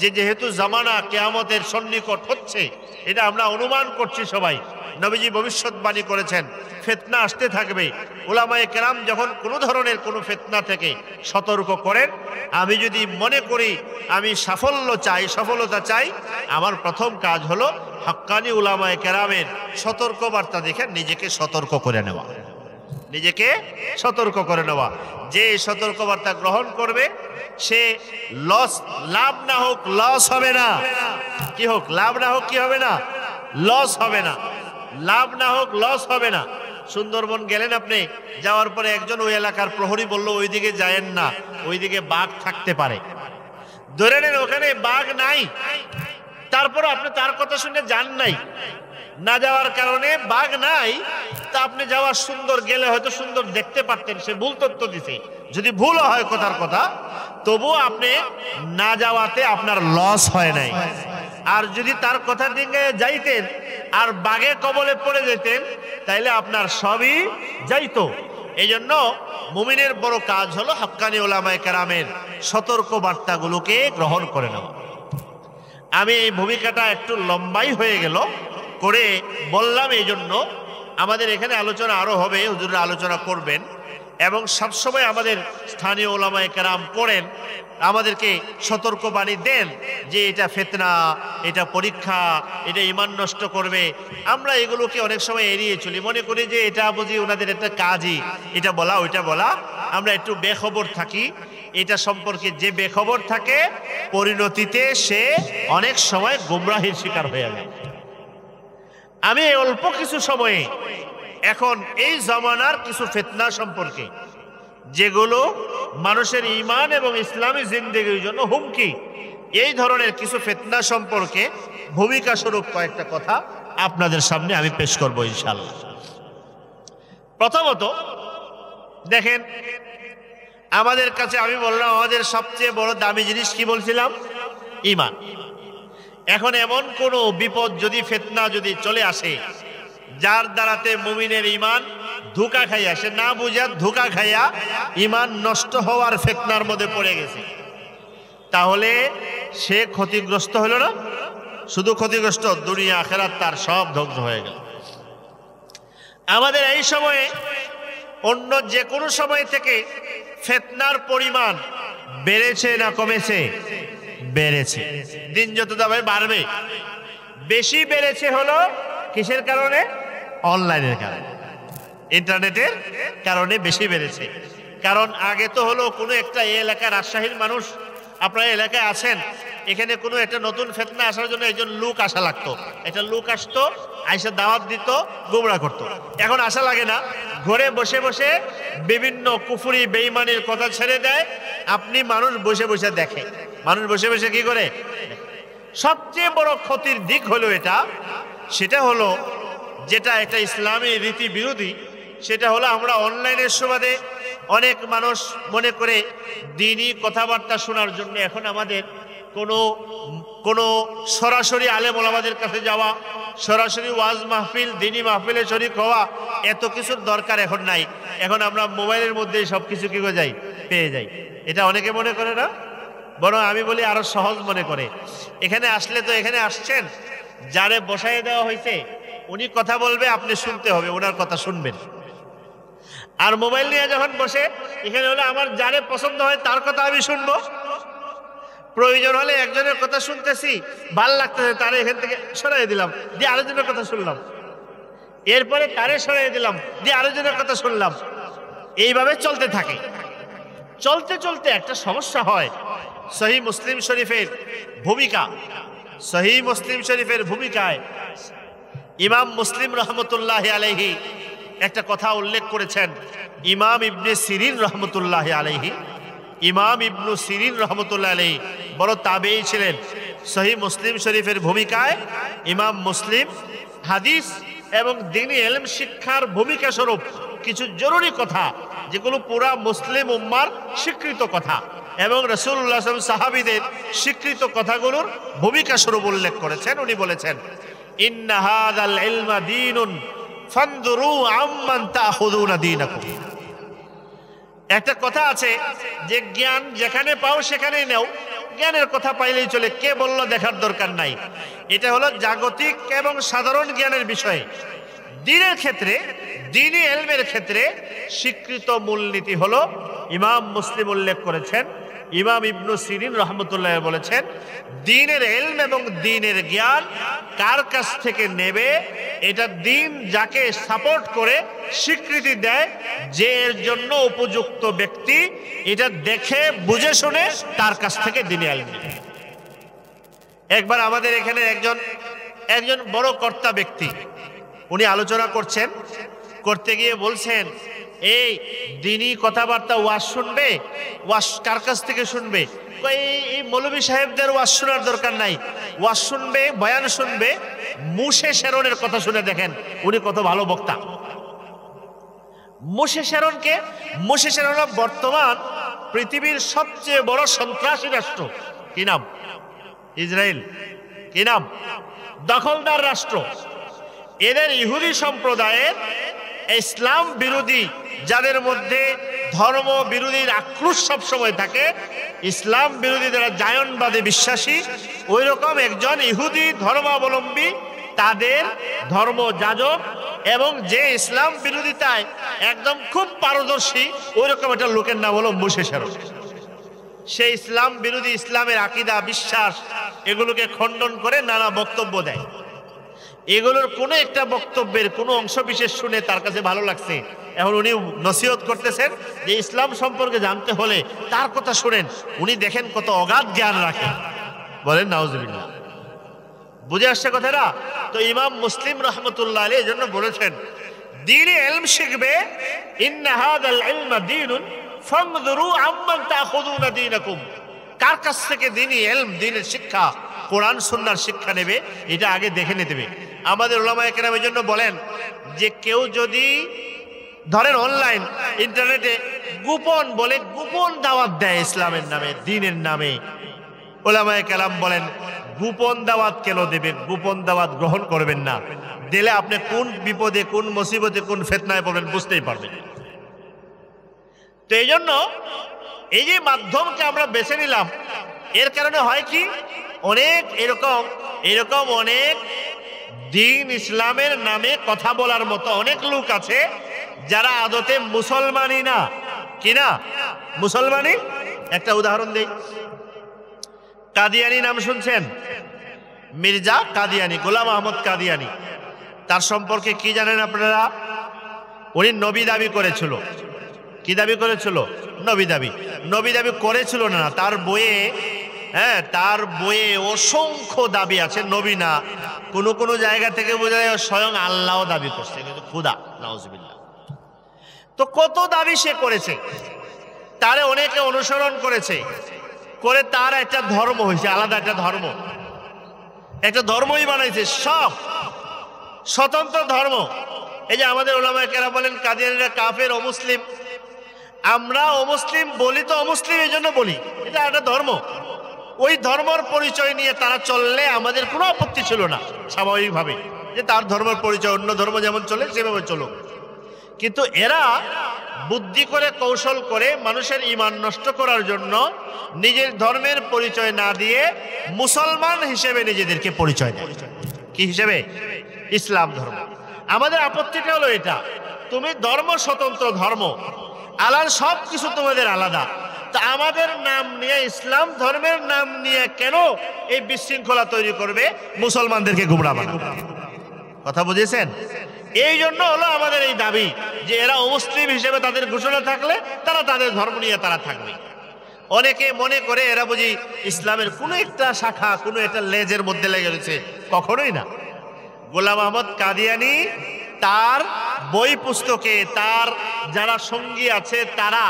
যে যেহেতু জামানা কিয়ামতের সন্নিকট হচ্ছে, এটা আমরা অনুমান করছি সবাই। নবীজি ভবিষ্যৎবাণী করেছেন ফিতনা আসতে থাকবে। উলামায়ে কেরাম যখন কোনো ধরনের কোনো ফিতনা থেকে সতর্ক করেন, আমি যদি মনে করি আমি সফলতা চাই, আমার প্রথম কাজ হলো হক্কানি উলামায়ে কেরামের সতর্ক বার্তা দেখে নিজেকে সতর্ক করে নেওয়া। যে সতর্ক বার্তা গ্রহণ করবে সে লাভ না হোক লস হবে না, কি হোক লাভ না হোক কি হবে না, লস হবে না, লাভ না হোক লস হবে না। সুন্দরবন গেলেন আপনি, যাওয়ার পরে একজন ওই এলাকার প্রহরী বলল ওইদিকে যায়েন না, ওইদিকে বাঘ থাকতে পারে। ধরে নেন ওখানে বাঘ নাই, তারপর আপনি তার কথা শুনে যান নাই, না যাওয়ার কারণে বাঘ নাই, তা আপনি যাওয়ার সুন্দর গেলে হয়তো সুন্দর দেখতে পারতেন, সে ভুল তথ্য দিছে। যদি ভুল হয় কথার কথা, তবু আপনি না যাওয়াতে আপনার লস হয় নাই। আর যদি তার কথা দিকে যাইতেন আর বাঘে কবলে পড়ে যেতেন, তাইলে আপনার সবই যাইতো। এই জন্য মুমিনের বড় কাজ হলো হক্কানি উলামায়ে কেরামের সতর্ক বার্তাগুলোকে গ্রহণ করে নেওয়া। আমি এই ভূমিকাটা একটু লম্বাই হয়ে গেল করে বললাম, এই জন্য আমাদের এখানে আলোচনা আরো হবে, হুজুররা আলোচনা করবেন, এবং সবসময় আমাদের স্থানীয় উলামায়ে কেরাম করেন, আমাদেরকে সতর্কবাণী দেন যে এটা ফিতনা, এটা পরীক্ষা, এটা ঈমান নষ্ট করবে। আমরা এগুলোকে অনেক সময় এড়িয়ে চলি, মনে করি যে এটা বুঝি ওনাদের একটা কাজই, এটা বলা ওইটা বলা। আমরা একটু বেখবর থাকি। এটা সম্পর্কে যে বেখবর থাকে, পরিণতিতে সে অনেক সময় গুমরাহির শিকার হয়ে যায়। আমি অল্প কিছু সময়ে এখন এই জামানার কিছু ফিতনা সম্পর্কে, যেগুলো মানুষের ঈমান এবং ইসলামী জিন্দেগির জন্য হুমকি, এই ধরনের কিছু ফিতনা সম্পর্কে ভূমিকা স্বরূপ কয়েকটা কথা আপনাদের সামনে আমি পেশ করব ইনশাআল্লাহ। প্রথমত দেখেন, আমাদের কাছে আমি বললাম আমাদের সবচেয়ে বড় দামি জিনিস কি বলছিলাম? ঈমান। এখন এমন কোনো বিপদ যদি, ফিতনা যদি চলে আসে, যার দ্বারাতে মুমিনের ঈমান ধোঁকা খাইয়া, সে না বুঝা ধোঁকা খাইয়া ঈমান নষ্ট হওয়ার ফিতনার মধ্যে পড়ে গেছে, তাহলে সে ক্ষতিগ্রস্ত হলো না? শুধু ক্ষতিগ্রস্ত, দুনিয়া আখিরাত তার সব ধ্বংস হয়ে গেল। আমাদের এই সময়ে অন্য যে কোনো সময় থেকে ফিতনার পরিমাণ বেড়েছে না কমেছে? বেড়েছে। দিন যত যাবে বাড়বে। বেশি বেড়েছে হলো কিসের কারণে? অনলাইনের কারণে, ইন্টারনেটের কারণে বেশি বেড়েছে। কারণ আগে তো হলো কোনো একটা এলাকার, রাজশাহীর মানুষ, আপনারা এলাকায় আছেন, এখানে কোনো একটা নতুন ফিতনা আসার জন্য একজন লোক আসা লাগতো, একটা লোক আসতো, আইসা দাওয়াত দিত, গোমরা করতো। এখন আসা লাগে না, ঘরে বসে বসে বিভিন্ন কুফরি বেঈমানির কথা ছেড়ে দেয়। আপনি মানুষ বসে বসে দেখে, মানুষ বসে বসে কি করে? সবচেয়ে বড় ক্ষতির দিক হলো এটা, সেটা হলো যেটা একটা ইসলামী রীতি বিরোধী, সেটা হলো আমরা অনলাইনের সুবাদে অনেক মানুষ মনে করে দ্বীনি কথাবার্তা শোনার জন্য এখন আমাদের কোনো সরাসরি আলেম ওলামাদের কাছে যাওয়া, সরাসরি ওয়াজ মাহফিল, দ্বীনি মাহফিলে শরীক হওয়া, এত কিছুর দরকার এখন নাই। এখন আমরা মোবাইলের মধ্যে সব কিছু কি যাই পেয়ে যাই। এটা অনেকে মনে করে না, বরং আমি বলি আরো সহজ মনে করে। এখানে আসলে তো এখানে আসছেন, যারে বসায় দেওয়া হয়েছে উনি কথা বলবে, আপনি শুনতে হবে, ওনার কথা শুনবেন। আর মোবাইল নিয়ে যখন বসে এখানে হলে আমার যারে পছন্দ হয় তার কথা আমি শুনবো। প্রয়োজন হলে একজনের কথা শুনতেছি, ভাল লাগতেছে, তারে এখান থেকে সরাই দিলাম, দিয়ে আরেকজনের কথা শুনলাম, এরপরে তারে সরাই দিলাম, দিয়ে আরেকজনের কথা শুনলাম। এইভাবে চলতে থাকে। চলতে চলতে একটা সমস্যা হয়। সহিহ মুসলিম শরীফের ভূমিকা, সহিহ মুসলিম শরীফের ভূমিকায় ইমাম মুসলিম রহমতুল্লাহ আলাইহি একটা কথা উল্লেখ করেছেন। ইমাম ইবনে সিরিন রহমতুল্লাহ আলাইহি, ইমাম ইবনু সিরিন রহমতুল্লাহ আলাইহি বড় তাবেঈ ছিলেন। সহিহ মুসলিম শরীফের ভূমিকায় ইমাম মুসলিম হাদিস এবং দ্বীনি ইলম শিক্ষার ভূমিকা স্বরূপ কিছু জরুরি কথা, যেগুলো পুরা মুসলিম উম্মার স্বীকৃত কথা এবং রাসূলুল্লাহ সাল্লাল্লাহু আলাইহি ওয়াসাল্লাম সাহাবীদের স্বীকৃত কথাগুলোর ভূমিকা স্বরূপ উল্লেখ করেছেন। উনি বলেছেন, ইন্না হাযাল ইলমা দীনুন ফানদুরু আম্মান তাখুযুনা দীনাকুম। একটা কথা আছে যে জ্ঞান যেখানে পাও সেখানেই নাও, জ্ঞানের কথা পাইলেই চলে, কে বলল দেখার দরকার নাই। এটা হলো জাগতিক এবং সাধারণ জ্ঞানের বিষয়। দ্বীনের ক্ষেত্রে, দ্বীনি ইলমের ক্ষেত্রে স্বীকৃত মূলনীতি হলো ইমাম মুসলিম উল্লেখ করেছেন, ইমাম ইবনু সিরিন রহমতুল্লাহ বলেছেন, দ্বীনের ইলম এবং দ্বীনের জ্ঞান কার কাছ থেকে নেবে, এটা দ্বীন যাকে সাপোর্ট করে স্বীকৃতি দেয়, যে এর জন্য উপযুক্ত ব্যক্তি, এটা দেখে বুঝে শুনে তার কাছ থেকে দ্বীনি ইলম নেবে। একবার আমাদের এখানে একজন বড় কর্তা ব্যক্তি, উনি আলোচনা করতে গিয়ে বলছেন, এই দ্বীনি কথাবার্তা ওয়াজ শুনবে, ওয়াজ কার কাছ থেকে শুনবে? এই মৌলভী সাহেবদের ওয়াজ শোনার দরকার নাই, ওয়াজ শুনবে, বয়ান শুনবে মুশে শেরনের কথা শুনে দেখেন উনি কত ভালো বক্তা। মুশে শেরনকে, মুশে শেরন বর্তমান পৃথিবীর সবচেয়ে বড় সন্ত্রাসী রাষ্ট্র, কি নাম? ইসরায়েল। কি নাম? দখলদার রাষ্ট্র। এদের ইহুদি সম্প্রদায়ের ইসলাম বিরোধী, যাদের মধ্যে ধর্ম বিরোধীর আক্রোশ সবসময় থাকে, ইসলাম বিরোধী যারা জায়নবাদে বিশ্বাসী, ওই রকম একজন ইহুদি ধর্মাবলম্বী, তাদের ধর্ম যাজক এবং যে ইসলাম বিরোধিতায় একদম খুব পারদর্শী, ওই রকম একটা লোকের নাম হলো মুশে শেরন। সে ইসলাম বিরোধী, ইসলামের আকীদা, বিশ্বাস এগুলোকে খণ্ডন করে নানা বক্তব্য দেয়। এগুলোর কোনো একটা বক্তব্যের কোনো অংশ বিশেষ শুনে তার কাছে ভালো লাগছে, এখন উনি নসিহত করতেছেন যে ইসলাম সম্পর্কে জানতে হলে তার কথা শুনেন। উনি দেখেন কত অগাধ জ্ঞান রাখেন, বলেন নাউজুবিল্লাহ। বুঝে আসছে কথাটা? তো ইমাম মুসলিম রহমতুল্লাহ আলাইহি এজন্য বলেছেন, দ্বীনি ইলম শিখবে, ইন্না হাযাল ইলমা দীনুন ফানযুরু আম্মান তাখুযুনা দীনাকুম। কার কাছ থেকে দ্বীনি ইলম, দ্বীনের শিক্ষা, কোরআন সুন্নাহর শিক্ষা নেবে, এটা আগে দেখে নিতে হবে। আমাদের উলামায়ে কেরাম এজন্য বলেন যে কেউ যদি ধরেন অনলাইন ইন্টারনেটে গোপন দাওয়াত দেয় ইসলামের নামে, দ্বীনের নামে, উলামায়ে কেরাম বলেন গোপন দাওয়াত কেন দেবে? গোপন দাওয়াত গ্রহণ করবেন না, দিলে আপনি কোন বিপদে, কোন মুসিবতে, কোন ফিতনায় পড়বেন বুঝতেই পারবেন। তো এই জন্য এই যে মাধ্যমকে আমরা বেছে নিলাম, এর কারণে হয় কি, অনেক এরকম অনেক দ্বীন ইসলামের নামে কথা বলার মতো অনেক লোক আছে যারা আদতে মুসলমানই না। কি না? মুসলমানই। একটা উদাহরণ দেই, কাদিয়ানি নাম শুনছেন? মির্জা কাদিয়ানি, গোলাম আহমদ কাদিয়ানি। তার সম্পর্কে কি জানেন আপনারা? উনি নবী দাবি করেছিল। কি দাবি করেছিল? নবী দাবি করেছিল না, তার বইয়ে অসংখ্য দাবি আছে। নবী না, কোন জায়গা থেকে বোঝা যায় স্বয়ং আল্লাহ দাবি করছে, কিন্তু খুদা, নাউজুবিল্লাহ। তো কত দাবি সে করেছে, তারে অনেকে অনুসরণ করেছে, করে তার একটা ধর্ম হয়েছে, আলাদা একটা ধর্ম। একটা ধর্মই বানাইছে, সব স্বতন্ত্র ধর্ম। এই যে আমাদের ওলামায়ে কেরাম বলেন কাদিয়ানীরা কাফের, অমুসলিম। আমরা অমুসলিম বলি তো অমুসলিম এই জন্য বলি, এটা একটা ধর্ম। ওই ধর্মের পরিচয় নিয়ে তারা চললে আমাদের কোনো আপত্তি ছিল না, স্বাভাবিকভাবে, যে তার ধর্মের পরিচয় অন্য ধর্ম যেমন চলে সেভাবে চলুক। কিন্তু এরা বুদ্ধি করে, কৌশল করে মানুষের ঈমান নষ্ট করার জন্য নিজের ধর্মের পরিচয় না দিয়ে মুসলমান হিসেবে নিজেদেরকে পরিচয় দেয়। কি হিসেবে? ইসলাম ধর্ম। আমাদের আপত্তিটা হলো এটা, তুমি ধর্ম স্বতন্ত্র ধর্ম, আলাদা, সব কিছু তোমাদের আলাদা, তা আমাদের নাম নিয়ে, ইসলাম ধর্মের নাম নিয়ে কেন এই বিশৃঙ্খলা তৈরি করবে, মুসলমানদেরকে গুমরাহ বানাবে? কথা বুঝেছেন? এই জন্য হলো আমাদের এই দাবি যে এরা অমুসলিম হিসেবে তাদের ঘোষণা থাকলে তারা তাদের ধর্ম নিয়ে তারা থাকবে। অনেকে মনে করে এরা বুঝি ইসলামের কোনো একটা শাখা, কোনো একটা লেজের মধ্যে লেগে রয়েছে। কখনোই না। গোলাম আহমদ কাদিয়ানী তার বই পুস্তকে, তার যারা সঙ্গী আছে তারা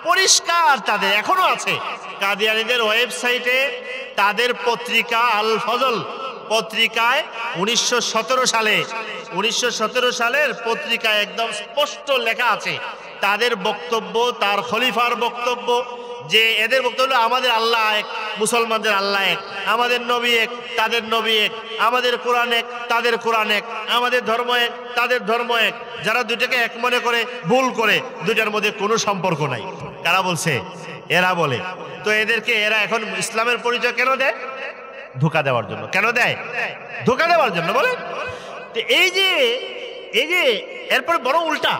পরিষ্কার, তাদের এখনো আছে কাদিয়ানীদের ওয়েবসাইটে, তাদের পত্রিকা আল ফজল পত্রিকায় 1917 সালের পত্রিকায় একদম স্পষ্ট লেখা আছে তাদের বক্তব্য, তার খলিফার বক্তব্য, যে এদের বক্তব্য আমাদের আল্লাহ এক, মুসলমানদের আল্লাহ এক, আমাদের নবী এক, তাদের নবী এক, আমাদের কোরআন এক, তাদের কোরআন এক, আমাদের ধর্ম এক, তাদের ধর্ম এক। যারা দুটাকে এক মনে করে ভুল করে, দুটার মধ্যে কোনো সম্পর্ক নাই। কারা বলছে? এরা বলে। তো এদেরকে এরা এখন ইসলামের পরিচয় কেন দেয়? ধোঁকা দেওয়ার জন্য। কেন দেয়? ধোঁকা দেওয়ার জন্য বলে। এই যে এরপরে বড় উল্টা,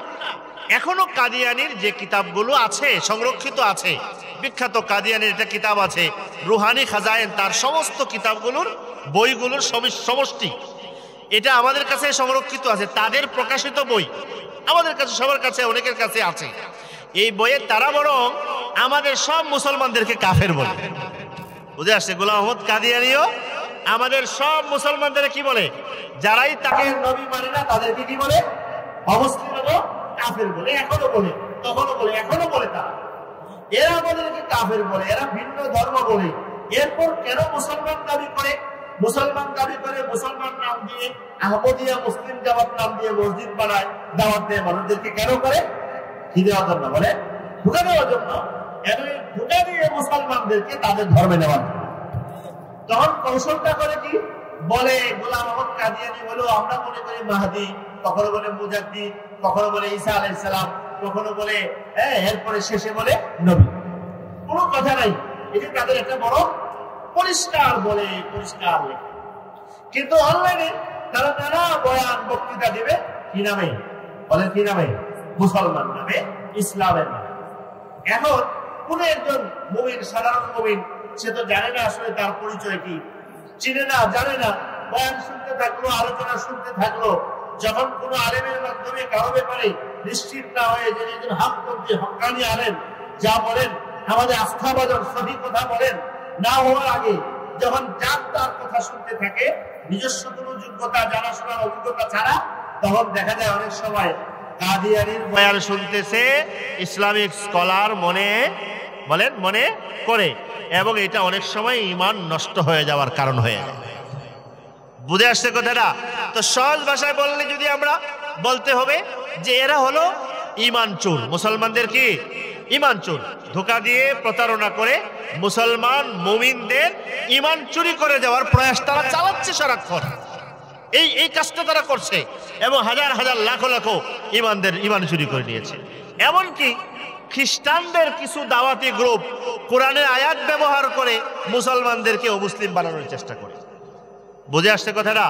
এখনো কাদিয়ানির যে কিতাবগুলো আছে, সংরক্ষিত আছে, বিখ্যাত কাদিয়ানির একটা কিতাব আছে রুহানি খাজায়েন, তার সমস্ত কিতাবগুলোর বইগুলোর সমষ্টি, এটা আমাদের কাছে সংরক্ষিত আছে। তাদের প্রকাশিত বই আমাদের কাছে, সবার কাছে, অনেকের কাছে আছে। এই বইয়ে তারা বরং আমাদের সব মুসলমানদেরকে কাফের বলে। বুঝে আসছে? গোলাম আহমদ কাদিয়ানীও আমাদের সব মুসলমানদের কি বলে? যারাই তাকে নবী মানে না তাদেরকে কি বলে? অমুসলিম এবং কাফের বলে। এখনো বলে, তখনও বলে, এখনো বলে। তারা, এরা আমাদেরকে কাফের বলে, এরা ভিন্ন ধর্ম বলে। এরপর কেন মুসলমান দাবি করে? মুসলমান দাবি করে, মুসলমান নাম দিয়ে, আহমদিয়া মুসলিম জামাত নাম দিয়ে মসজিদ বানায়, দাওয়াত দেয় মানুষদেরকে। কেন করে? কি দেওয়ার জন্য? বলে ধোঁকা দেওয়ার জন্য। ধোঁকা দিয়ে মুসলমানদেরকে তাদের ধর্মে নেওয়ার জন্য। তখন কৌশলটা করে কি? বলে গোলাম আহমদ কাদিয়ানী হলো, আমরা মনে করি মাহদি, কখনো বলে মুজাদ্দিদ, কখনো বলে ঈসা আলাইহিস সালাম, কখনো বলে এরপরে শেষে বলে নবী। কোনো কথা নাই। এটা তাদের একটা বড় পরিষ্কার বলে, পরিষ্কার লেখা। কিন্তু অনলাইনে তারা নানা বয়ান, বক্তৃতা দিবে কি নামে? বলে কি নামে? মুসলমান নামে, ইসলামের নামে। এখন কোন একজন মুমিন, সাধারণ মুমিন, সে তো জানে না আসলে তার পরিচয় কি, চিনে না, জানে না। বয়ান শুনতে থাকলো, আলোচনা শুনতে থাকলো। যখন কোন আলেমের মাধ্যমে কারো ব্যাপারে নিশ্চিত না হয়ে যে একজন হকপন্থী, হক্কানি আলেম যা বলেন, আমাদের আস্থাভাজন সঠিক কথা বলেন, না হওয়ার আগে যখন যার তার কথা শুনতে থাকে, নিজস্ব কোন যোগ্যতা, জানাশোনার অভিজ্ঞতা ছাড়া, তখন দেখা যায় অনেক সময় কাদিয়ানীর বয়ান শুনতেছে ইসলামিক স্কলার মনে করে, এবং এটা অনেক সময় ঈমান নষ্ট হয়ে যাওয়ার কারণ হয়ে যায়। বুঝে আসছে কথাটা? তো সহজ ভাষায় বললে যদি আমরা বলতে হবে যে এরা হলো ঈমান চোর। মুসলমানদের কি? ঈমান চোর। ধোঁকা দিয়ে, প্রতারণা করে মুসলমান মুমিনদের ঈমান চুরি করে যাওয়ার প্রয়াস তারা চালাচ্ছে সারাক্ষণ। এই কাজটা তারা করছে, এবং হাজার হাজার লাখো লাখো ঈমান চুরি করে নিয়েছে। এমনকি খ্রিস্টানদের কিছু দাওয়াতি গ্রুপ কোরআনের আয়াত ব্যবহার করে মুসলমানদেরকে অমুসলিম বানানোর চেষ্টা করে। বুঝে আসছে কথাটা?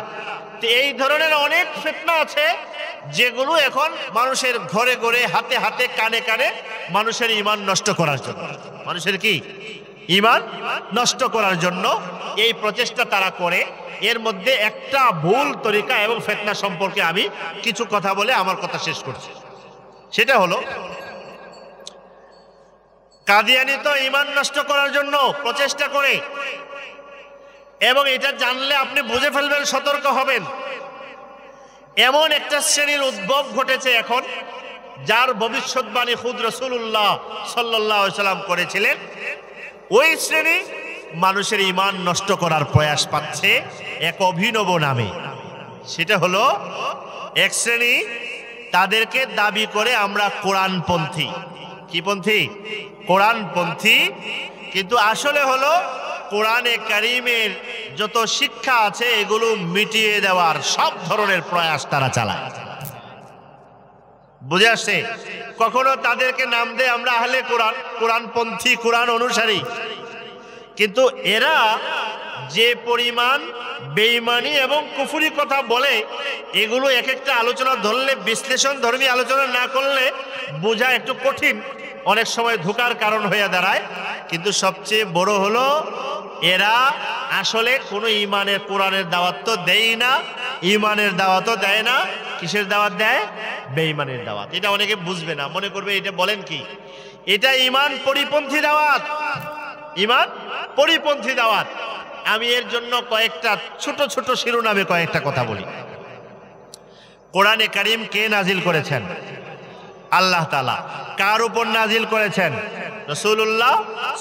তো এই ধরনের অনেক ফিতনা আছে যেগুলো এখন মানুষের ঘরে ঘরে, হাতে হাতে, কানে কানে মানুষের ঈমান নষ্ট করার জন্য, মানুষের কি ঈমান নষ্ট করার জন্য এই প্রচেষ্টা তারা করে। এর মধ্যে একটা ভুল তরিকা এবং ফিতনা সম্পর্কে আমি কিছু কথা বলে আমার কথা শেষ করছি। সেটা হলো, কাদিয়ানী তো ঈমান নষ্ট করার জন্য প্রচেষ্টা করে, এবং এটা জানলে আপনি বুঝে ফেলবেন, সতর্ক হবেন। এমন একটা শ্রেণীর উদ্ভব ঘটেছে এখন, যার ভবিষ্যৎবাণী খুদ রাসূলুল্লাহ সাল্লাল্লাহু আলাইহি ওয়াসাল্লাম করেছিলেন। ওই শ্রেণী মানুষের ঈমান নষ্ট করার প্রয়াস পাচ্ছে এক অভিনব নামে। সেটা হলো এক শ্রেণী তাদেরকে দাবি করে আমরা কোরআনপন্থী। কি পন্থী? কোরআনপন্থী। কিন্তু আসলে হলো কোরআনে কারীমের যত শিক্ষা আছে এগুলো মিটিয়ে দেওয়ার সব ধরনের প্রয়াস তারা চালায়। বুঝে আসছে? কখনো তাদেরকে নাম দেয় আমরা আহলে কোরআন, কোরআনপন্থী, কোরআন অনুসারী। কিন্তু এরা যে পরিমাণ বেঈমানি এবং কুফরি কথা বলে, এগুলো এক একটা আলোচনা ধরলে, বিশ্লেষণ ধর্মী আলোচনা না করলে বোঝা একটু কঠিন, অনেক সময় ধোঁকার কারণ হয়ে দাঁড়ায়। কিন্তু সবচেয়ে বড় হলো এরা আসলে কোনো ইমানের, কোরআনের দাওয়াত তো দেয় না, ইমানের দাওয়াতও দেয় না। কিসের দাওয়াত দেয়? বেঈমানের দাওয়াত। এটা অনেকে বুঝবে না, মনে করবে এটা বলেন কি, এটা ইমান পরিপন্থী দাওয়াত, ইমান পরিপন্থী দাওয়াত। আমি এর জন্য কয়েকটা ছোট ছোট শিরোনামে কয়েকটা কথা বলি। কোরআনে কারীম কে নাজিল করেছেন? আল্লাহ তাআলা। কার উপর নাজিল করেছেন? রাসূলুল্লাহ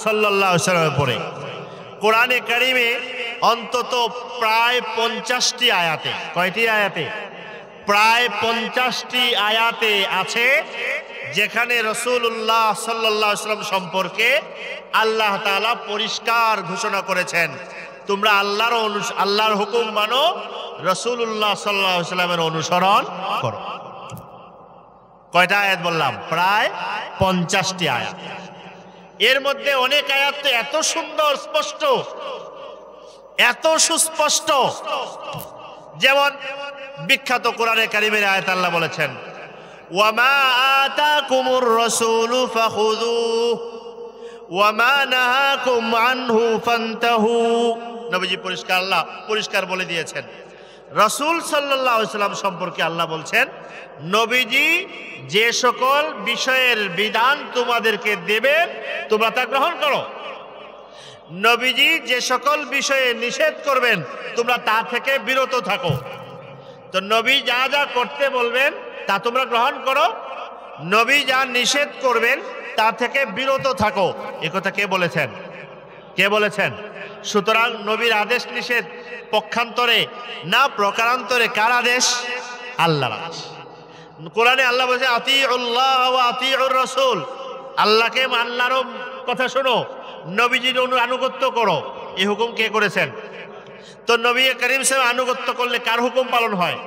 সাল্লাল্লাহু আলাইহি ওয়াসাল্লামের উপরে। কোরআনে কারীমে অন্তত প্রায় 50টি আয়াতে, কয়টি আয়াতে? প্রায় 50টি আয়াতে আছে যেখানে রাসূলুল্লাহ সাল্লাল্লাহু আলাইহি ওয়াসাল্লাম সম্পর্কে আল্লাহ তাআলা পরিষ্কার ঘোষণা করেছেন, তোমরা আল্লাহর হুকুম মানো, রাসূলুল্লাহ সাল্লাল্লাহু আলাইহি ওয়াসাল্লামের অনুসরণ করো। কয়টা আয়াত বললাম? প্রায় 50টি আয়াত। এর মধ্যে অনেক আয়াত তো এত সুন্দর স্পষ্ট, এত সুস্পষ্ট, যেমন বিখ্যাত কোরআনে কারীমের আয়াত আল্লাহ বলেছেন, ওয়ামা আতাকুমুর রাসূলু ফাখুযুহু ওয়ামা নাহাকুম আনহু ফান্তাহু। নবীজি পরিষ্কার, আল্লাহ পরিষ্কার বলে দিয়েছেন। রাসূল সাল্লাল্লাহু আলাইহি ওয়াসাল্লাম সম্পর্কে আল্লাহ বলছেন, নবীজি যে সকল বিষয়ের বিধান তোমাদেরকে দেবেন তোমরা তা গ্রহণ করো। নবীজি যে সকল বিষয়ে নিষেধ করবেন তোমরা তা থেকে বিরত থাকো। তো নবী যা যা করতে বলবেন তা তোমরা গ্রহণ করো, নবী যা নিষেধ করবেন তা থেকে বিরত থাকো। একথা কে বলেছেন? কে বলেছেন? সুতরাং নবীর আদেশ নিষেধ পক্ষান্তরে না প্রকারান্তরে কার আদেশ? আল্লাহর আদেশ। কোরআনে আল্লাহ বলেছে আতিউল্লাহ ওয়া আতিউর রাসূল, আল্লাহকে, আল্লাহর কথা শোনো, নবীজির আনুগত্য করো। এই হুকুম কে করেছেন? তো নবী করিম সাহেব আনুগত্য করলে কার হুকুম পালন হয়?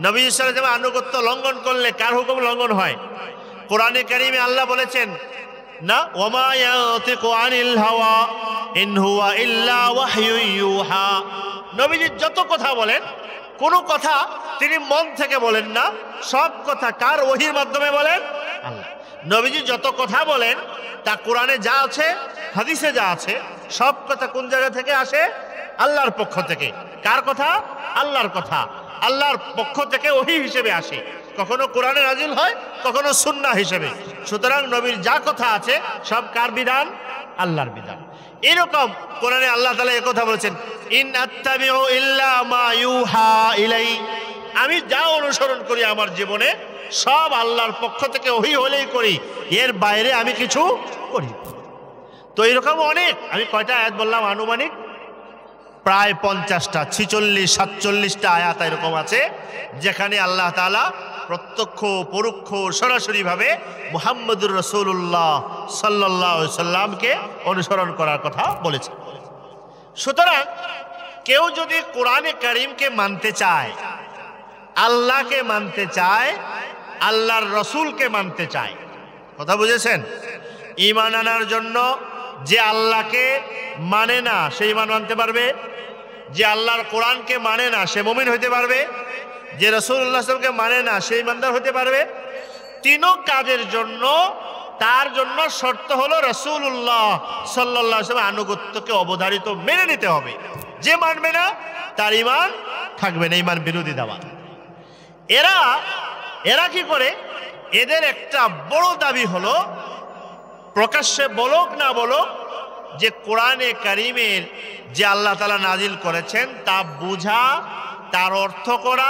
নবী সাল্লাল্লাহু আলাইহি ওয়াসাল্লাম আনুগত্য লঙ্ঘন করলে কার হুকুম লঙ্ঘন হয়? কোরআনে কারীমে আল্লাহ বলেছেন না, ওয়ামা ইয়াতিকু আনিল হাওয়া ইন হুয়া ইল্লা ওয়াহয়ু ইউহা। নবীজি যত কথা বলেন কোনো কথা তিনি মন থেকে বলেন না, সব কথা কার? ওহীর মাধ্যমে বলেন, আল্লাহ। নবীজি যত কথা বলেন তা কোরআনে যা আছে, হাদিসে যা আছে, সব কথা কোন জায়গা থেকে আসে? আল্লাহর পক্ষ থেকে। কার কথা? আল্লাহর কথা। আল্লাহর পক্ষ থেকে ওহী হিসেবে আসে, কখনো কোরআনে নাজিল হয়, কখনো সুন্নাহ হিসেবে। সুতরাং নবীর যা কথা আছে সব কার বিধান? আল্লাহর বিধান। এরকম কোরআনে আল্লাহ তাআলা এই কথা বলেছেন, ইন আত্তাবিউ ইল্লা মা ইউহা ইলাই, আমি যা অনুসরণ করি আমার জীবনে সব আল্লাহর পক্ষ থেকে ওহী হলেই করি, এর বাইরে আমি কিছু করি। তো এরকম অনেক, আমি কয়টা আয়াত বললাম? আনুমানিক প্রায় 50টা, 46-47টা আয়াত এরকম আছে যেখানে আল্লাহ তাআলা প্রত্যক্ষ পরোক্ষ সরাসরিভাবে মুহাম্মদুর রাসূলুল্লাহ সাল্লাল্লাহু আলাইহি সাল্লামকে অনুসরণ করার কথা বলেছেন। সুতরাং কেউ যদি কোরআনে কারীমকে মানতে চায়, আল্লাহকে মানতে চায়, আল্লাহর রসুলকে মানতে চায়, কথা বুঝেছেন? ঈমান আনার জন্য যে আল্লাহকে মানে না সে ঈমান আনতে পারবে, যে আল্লাহর কোরআনকে মানে না সে মুমিন হইতে পারবে, যে রাসূলুল্লাহ সাল্লাল্লাহু আলাইহি ওয়াসাল্লামকে মানে না সে ঈমানদার হতে পারবে। তিনও কাজের জন্য তার জন্য শর্ত হলো রাসূলুল্লাহ সাল্লাল্লাহু আলাইহি ওয়াসাল্লাম আনুগত্যকে অবধারিত মেনে নিতে হবে। যে মানবে না তার ঈমান থাকবে না, ঈমান বিরোধী দাওয়াত। এরা কি করে? এদের একটা বড় দাবি হলো, প্রকাশ্যে বলুক না বলুক, যে কোরআনে কারীমের যে আল্লাহ তাআলা নাজিল করেছেন তা বোঝা, তার অর্থ করা,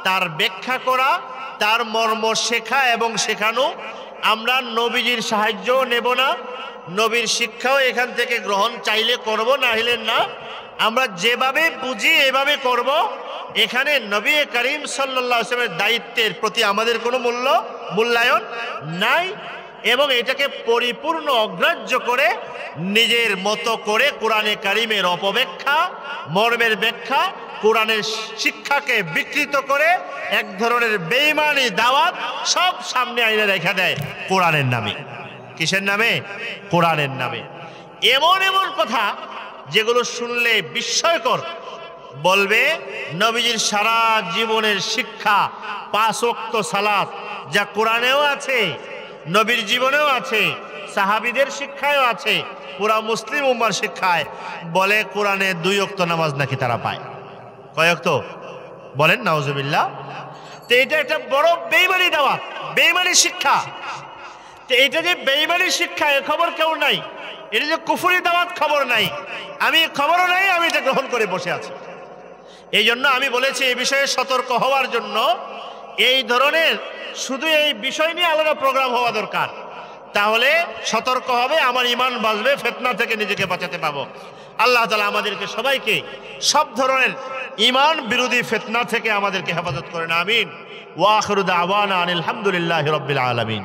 তার ব্যাখ্যা করা, তার মর্ম শেখা এবং শেখানো। আমরা নবীজির সাহায্য নেব না, নবীর শিক্ষাও এখান থেকে গ্রহণ চাইলে করব, না হলে না। আমরা যেভাবে বুঝি এভাবে করব। এখানে নবী করিম সাল্লাল্লাহু আলাইহি ওয়াসাল্লামের দায়িত্বের প্রতি আমাদের কোনো মূল্যায়ন নাই, এবং এটাকে পরিপূর্ণ অগ্রাহ্য করে নিজের মতো করে কোরআনে কারিমের অপব্যাখ্যা, মর্মের ব্যাখ্যা, কোরআনের শিক্ষাকে বিকৃত করে এক ধরনের বেঈমানি দাওয়াত সব সামনে আইনে রেখে দেয় কোরআনের নামে। কিসের নামে? কোরআনের নামে। এমন এমন কথা যেগুলো শুনলে বিস্ময়কর। বলবে নবীজির সারা জীবনের শিক্ষা 5 ওয়াক্ত সালাত, যা কোরআনেও আছে, নবীর জীবনেও আছে, সাহাবীদের শিক্ষায়ও আছে, পুরা মুসলিম উম্মার শিক্ষায়। বলে কোরআনে 2 ওয়াক্ত নামাজ নাকি তারা পায়। কয় ওয়াক্ত বলেন? নাউজুবিল্লাহ। তো এটা একটা বড় বেঈমানি দাওয়াত, বেঈমানি শিক্ষা। তো এটা যে বেঈমানি শিক্ষা এ খবর কেউ নাই। এটা যে কুফরি দাওয়াত খবর নাই, আমি খবরও নাই, আমি এটা গ্রহণ করে বসে আছি। এই জন্য আমি বলেছি এই বিষয়ে সতর্ক হওয়ার জন্য। এই ধরনের শুধু এই বিষয় নিয়ে আলাদা প্রোগ্রাম হওয়া দরকার, তাহলে সতর্ক হবে, আমার ঈমান বাঁচবে, ফিতনা থেকে নিজেকে বাঁচাতে পাবো। আল্লাহ তাআলা আমাদেরকে সবাইকে সব ধরনের ঈমান বিরোধী ফিতনা থেকে আমাদেরকে হেফাজত করেন, আমিন। ওয়া আখিরু দাওয়ানা আনিল হামদুলিল্লাহি রাব্বিল আলামিন।